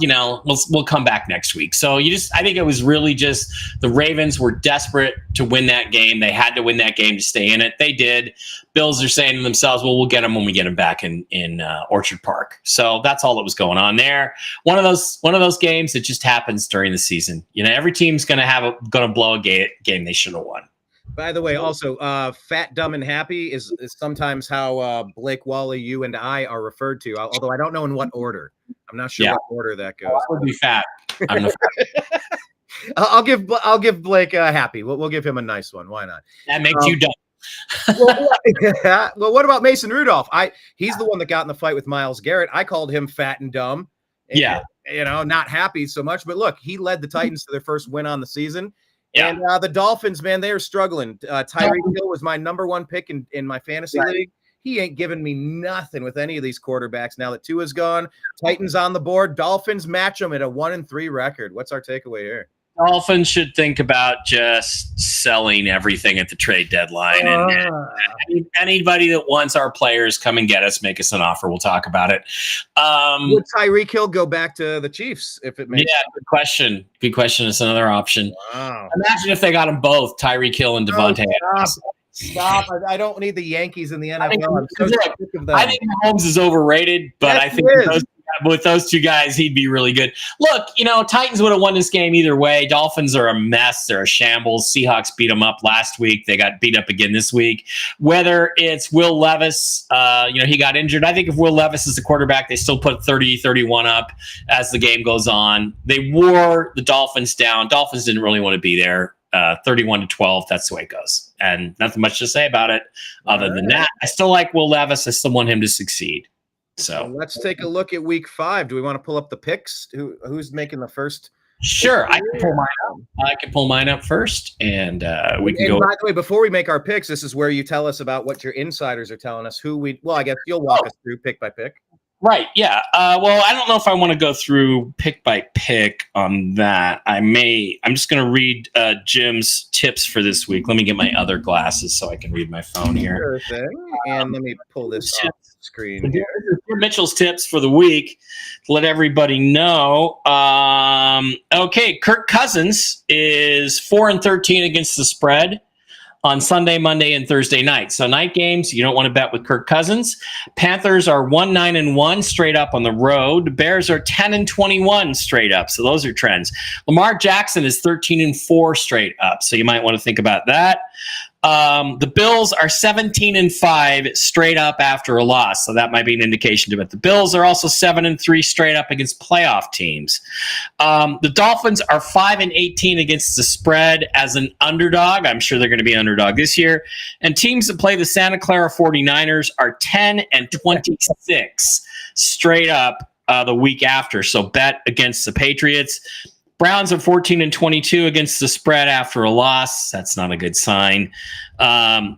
we'll come back next week. So I think it was really just the Ravens were desperate to win that game. They had to win that game to stay in it. They did. Bills are saying to themselves, well, we'll get them when we get them back in Orchard Park. So that's all that was going on there. One of those games that just happens during the season. Every team's going to blow a game they should have won. By the way, also, fat, dumb, and happy is sometimes how Blake, Walley, you, and I are referred to, although I don't know in what order. I'm not sure what order that goes. I would be fat. I'm fat. I'll give Blake happy. We'll give him a nice one. Why not? That makes you dumb. Well, what about Mason Rudolph? He's the one that got in the fight with Myles Garrett. I called him fat and dumb. Yeah. Not happy so much. But look, he led the Titans to their first win on the season. Yeah. And the Dolphins, man, they are struggling. Tyreek Hill was my number 1 pick in my fantasy league. He ain't giving me nothing with any of these quarterbacks now that Tua's gone. Titans on the board. Dolphins match them at a 1-3 record. What's our takeaway here? Dolphins should think about just selling everything at the trade deadline. And anybody that wants our players, come and get us, make us an offer. We'll talk about it. Would Tyreek Hill go back to the Chiefs if it makes sense? Good question. Good question. It's another option. Wow. Imagine if they got them both, Tyreek Hill and Devontae. Stop. I don't need the Yankees in the NFL. I'm so sick of them. I think Mahomes is overrated, but I think with those two guys, he'd be really good. Look, Titans would have won this game either way. Dolphins are a mess. They're a shambles. Seahawks beat them up last week. They got beat up again this week. Whether it's Will Levis, he got injured. I think if Will Levis is the quarterback, they still put 30-31 up as the game goes on. They wore the Dolphins down. Dolphins didn't really want to be there. 31-12, that's the way it goes. And nothing much to say about it other than that. I still like Will Levis. I still want him to succeed. So let's take a look at week 5. Do we want to pull up the picks? Who's making the first? Sure, I can pull mine up. I can pull mine up first, and we can go. By the way, before we make our picks, this is where you tell us about what your insiders are telling us. I guess you'll walk us through pick by pick. Right, yeah. Well, I don't know if I want to go through pick by pick on that. I'm just going to read Jim's tips for this week. Let me get my other glasses so I can read my phone here. Sure thing. And let me pull this off the screen. Jim Mitchell's tips for the week to let everybody know. Okay, Kirk Cousins is 4-13 against the spread on Sunday, Monday, and Thursday night. So night games, you don't want to bet with Kirk Cousins. Panthers are 1-9-1 straight up on the road. Bears are 10-21 straight up. So those are trends. Lamar Jackson is 13-4 straight up. So you might want to think about that. The Bills are 17-5 straight up after a loss, so that might be an indication to it. The Bills are also 7-3 straight up against playoff teams. The Dolphins are 5-18 against the spread as an underdog. I'm sure they're going to be underdog this year. And teams that play the Santa Clara 49ers are 10-26 straight up the week after. So bet against the Patriots. Browns are 14-22 against the spread after a loss. That's not a good sign.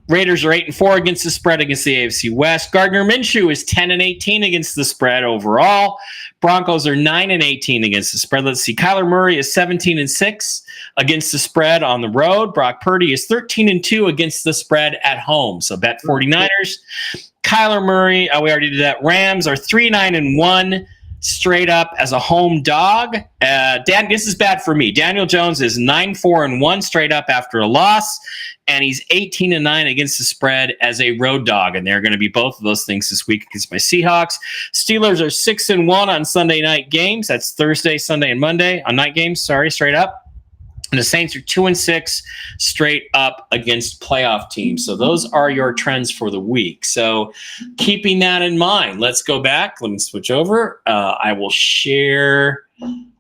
Raiders are 8-4 against the spread against the AFC West. Gardner Minshew is 10-18 against the spread overall. Broncos are 9-18 against the spread. Let's see. Kyler Murray is 17-6 against the spread on the road. Brock Purdy is 13-2 against the spread at home. So bet 49ers. Kyler Murray, we already did that. Rams are 3-9-1. Straight up as a home dog. This is bad for me. Daniel Jones is 9-4-1 straight up after a loss, and he's 18-9 against the spread as a road dog. And they're going to be both of those things this week against my Seahawks. Steelers are 6-1 on Sunday night games. That's Thursday, Sunday, and Monday on night games. Sorry, straight up. And the Saints are 2-6 straight up against playoff teams. So those are your trends for the week. So keeping that in mind, let's go back. Let me switch over. I will share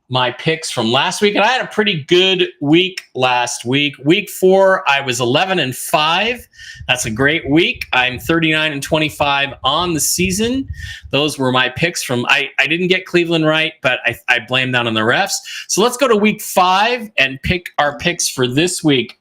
my picks from last week, and I had a pretty good week last week. Week 4, I was 11-5. That's a great week. I'm 39-25 on the season. Those were my picks from. I didn't get Cleveland right, but I blame that on the refs. So let's go to week 5 and pick our picks for this week.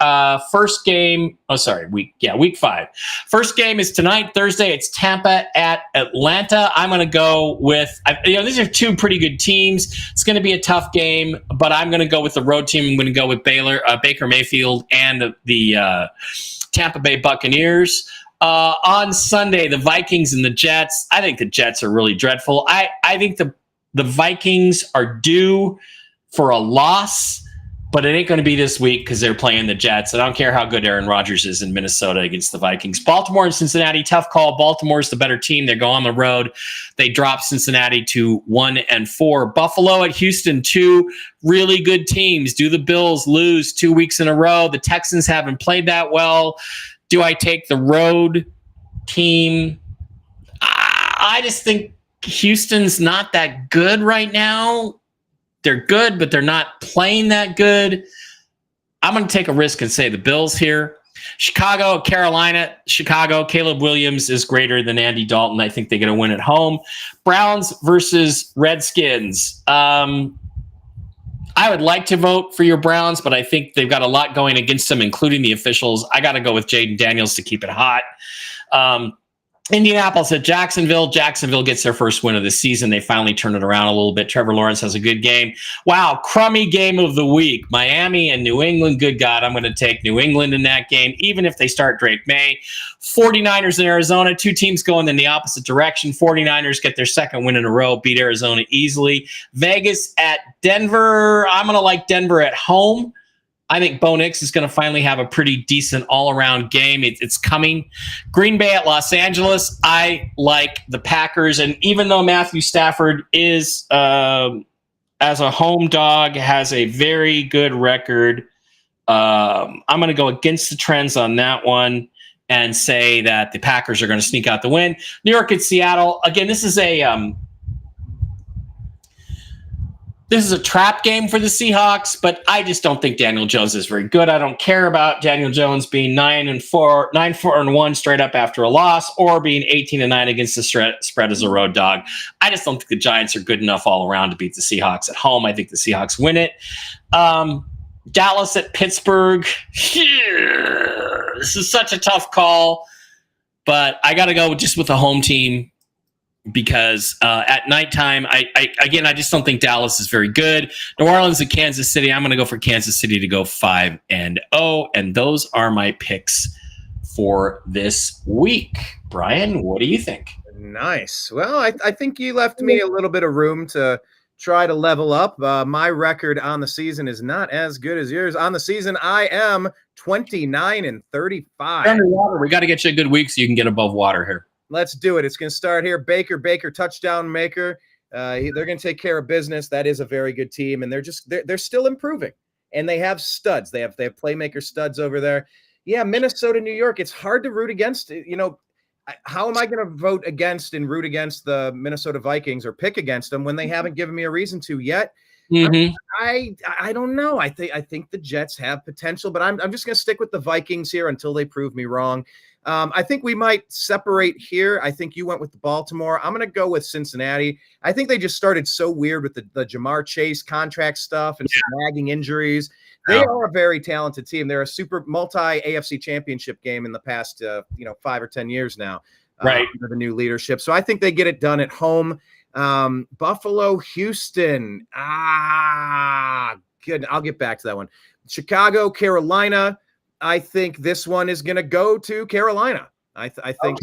First game. Week 5. First game is tonight, Thursday. It's Tampa at Atlanta. I'm going to go with. These are two pretty good teams. It's going to be a tough game, but I'm going to go with the road team. I'm going to go with Baker Mayfield and the Tampa Bay Buccaneers. On Sunday, the Vikings and the Jets. I think the Jets are really dreadful. I think the Vikings are due for a loss, but it ain't going to be this week because they're playing the Jets. I don't care how good Aaron Rodgers is in Minnesota against the Vikings. Baltimore and Cincinnati, tough call. Baltimore's the better team. They go on the road. They drop Cincinnati to 1-4. Buffalo at Houston, 2 really good teams. Do the Bills lose 2 weeks in a row? The Texans haven't played that well. Do I take the road team? I just think Houston's not that good right now. They're good, but they're not playing that good. I'm going to take a risk and say the Bills here. Chicago, Carolina. Chicago, Caleb Williams is greater than Andy Dalton. I think they're going to win at home. Browns versus Redskins. I would like to vote for your Browns, but I think they've got a lot going against them, including the officials. I got to go with Jaden Daniels to keep it hot. Indianapolis at Jacksonville. Jacksonville gets their first win of the season. They finally turn it around a little bit. Trevor Lawrence has a good game. Wow, crummy game of the week. Miami and New England. Good God, I'm going to take New England in that game, even if they start Drake May. 49ers in Arizona. 2 teams going in the opposite direction. 49ers get their second win in a row, beat Arizona easily. Vegas at Denver. I'm going to like Denver at home. I think Bo Nix is going to finally have a pretty decent all-around game. It's coming. Green Bay at Los Angeles. I like the Packers. And even though Matthew Stafford is, as a home dog, has a very good record, I'm going to go against the trends on that one and say that the Packers are going to sneak out the win. New York at Seattle. Again, this is a trap game for the Seahawks, but I just don't think Daniel Jones is very good. I don't care about Daniel Jones being 9-4-1 straight up after a loss, or being 18-9 against the spread as a road dog. I just don't think the Giants are good enough all around to beat the Seahawks at home. I think the Seahawks win it. Dallas at Pittsburgh. This is such a tough call, but I got to go just with the home team. Because at nighttime, I just don't think Dallas is very good. New Orleans and Kansas City, I'm going to go for Kansas City to go 5-0. And those are my picks for this week. Brian, what do you think? Nice. Well, I think you left me a little bit of room to try to level up. My record on the season is not as good as yours. On the season, I am 29-35. Underwater. We got to get you a good week so you can get above water here. Let's do it. It's going to start here. Baker, touchdown maker. They're going to take care of business. That is a very good team, and they're still improving. And they have studs. They have playmaker studs over there. Yeah, Minnesota, New York. It's hard to root against. How am I going to vote against and root against the Minnesota Vikings or pick against them when they haven't given me a reason to yet? Mm-hmm. I don't know. I think the Jets have potential, but I'm just going to stick with the Vikings here until they prove me wrong. I think we might separate here. I think you went with the Baltimore. I'm going to go with Cincinnati. I think they just started so weird with the Jamar Chase contract stuff and some nagging injuries. They are a very talented team. They're a super multi-AFC championship game in the past, 5 or 10 years now. Right. Under the new leadership. So I think they get it done at home. Buffalo, Houston. Good. I'll get back to that one. Chicago, Carolina. I think this one is going to go to Carolina. I think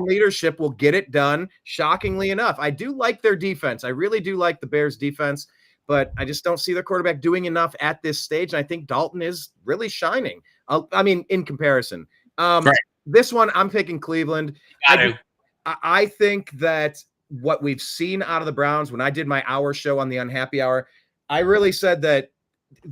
leadership will get it done. Shockingly enough, I do like their defense. I really do like the Bears' defense, but I just don't see their quarterback doing enough at this stage. And I think Dalton is really shining. In comparison. This one, I'm picking Cleveland. I think that what we've seen out of the Browns, when I did my hour show on the Unhappy Hour, I really said that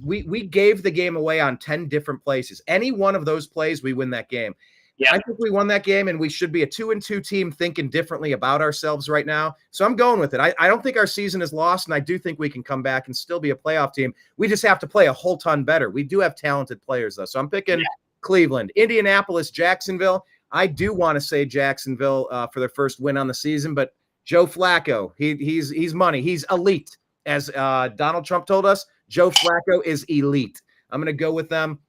we gave the game away on 10 different places. Any one of those plays, we win that game. Yeah. I think we won that game, and we should be a 2-2 team thinking differently about ourselves right now. So I'm going with it. I don't think our season is lost, and I do think we can come back and still be a playoff team. We just have to play a whole ton better. We do have talented players, though. So I'm picking Cleveland, Indianapolis, Jacksonville. I do want to say Jacksonville for their first win on the season, but Joe Flacco, he's money. He's elite. As Donald Trump told us, Joe Flacco is elite. I'm going to go with them.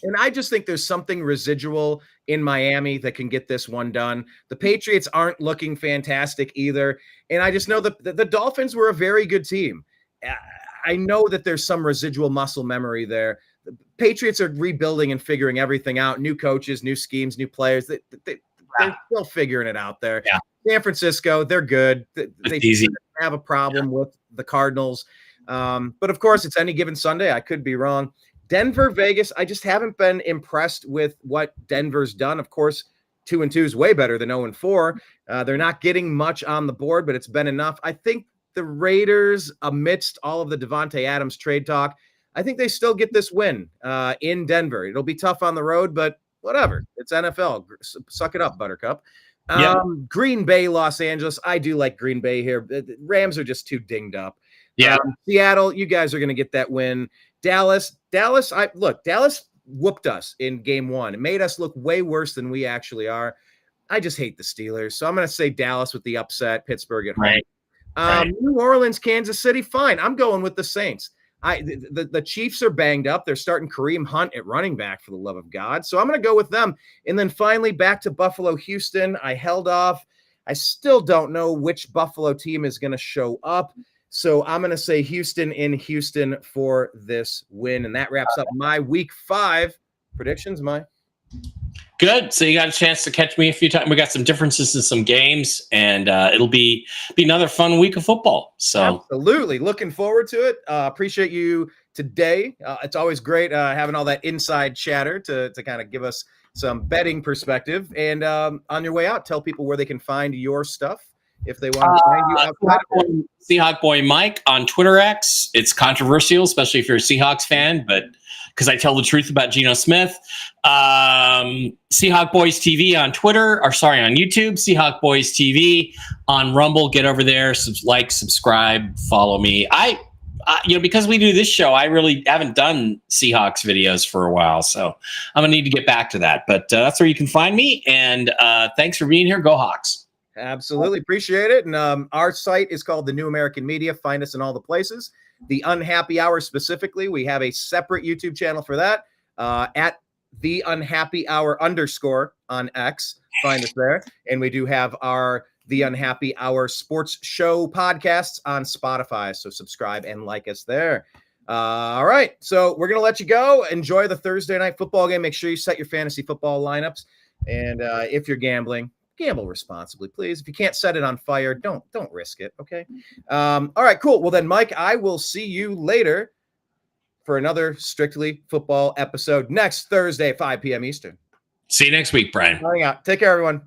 And I just think there's something residual in Miami that can get this one done. The Patriots aren't looking fantastic either. And I just know the Dolphins were a very good team. I know that there's some residual muscle memory there. The Patriots are rebuilding and figuring everything out. New coaches, new schemes, new players. They're still figuring it out there. Yeah. San Francisco, they're good. They easy. have a problem with the Cardinals. But, of course, it's any given Sunday. I could be wrong. Denver, Vegas, I just haven't been impressed with what Denver's done. Of course, 2-2 is way better than 0-4. They're not getting much on the board, but it's been enough. I think the Raiders, amidst all of the Devontae Adams trade talk, I think they still get this win in Denver. It'll be tough on the road, but whatever. It's NFL. Suck it up, Buttercup. Green Bay, Los Angeles. I do like Green Bay here. The Rams are just too dinged up. Yeah. Seattle, you guys are going to get that win. Dallas, Dallas whooped us in game 1. It made us look way worse than we actually are. I just hate the Steelers. So I'm going to say Dallas with the upset, Pittsburgh at home. Right. New Orleans, Kansas City, fine. I'm going with the Saints. The Chiefs are banged up. They're starting Kareem Hunt at running back, for the love of God. So I'm going to go with them. And then finally back to Buffalo, Houston. I held off. I still don't know which Buffalo team is going to show up. So I'm going to say Houston in Houston for this win. And that wraps up my week 5 predictions, Mike. Good. So you got a chance to catch me a few times. We got some differences in some games, and it'll be another fun week of football. So absolutely looking forward to it. Appreciate you today. It's always great having all that inside chatter to kind of give us some betting perspective. And on your way out, tell people where they can find your stuff if they want to find you outside. Seahawk Boy Mike on Twitter X. It's controversial, especially if you're a Seahawks fan, but because I tell the truth about Geno Smith. Seahawk Boys TV on Twitter, on YouTube. Seahawk Boys TV on Rumble. Get over there, subscribe, follow me. I because we do this show, I really haven't done Seahawks videos for a while, so I'm gonna need to get back to that. But that's where you can find me. And thanks for being here. Go Hawks! Absolutely appreciate it. And our site is called The New American Media. Find us in all the places. The Unhappy Hour specifically, we have a separate YouTube channel for that at The Unhappy Hour _ on X. Find us there. And we do have our The Unhappy Hour sports show podcasts on Spotify. So subscribe and like us there. All right. So we're going to let you go. Enjoy the Thursday night football game. Make sure you set your fantasy football lineups. And if you're gambling, gamble responsibly, please. If you can't set it on fire, don't risk it. Okay. All right, cool. Well then, Mike, I will see you later for another Strictly Football episode next Thursday, 5 p.m. Eastern. See you next week, Brian. Take care, everyone.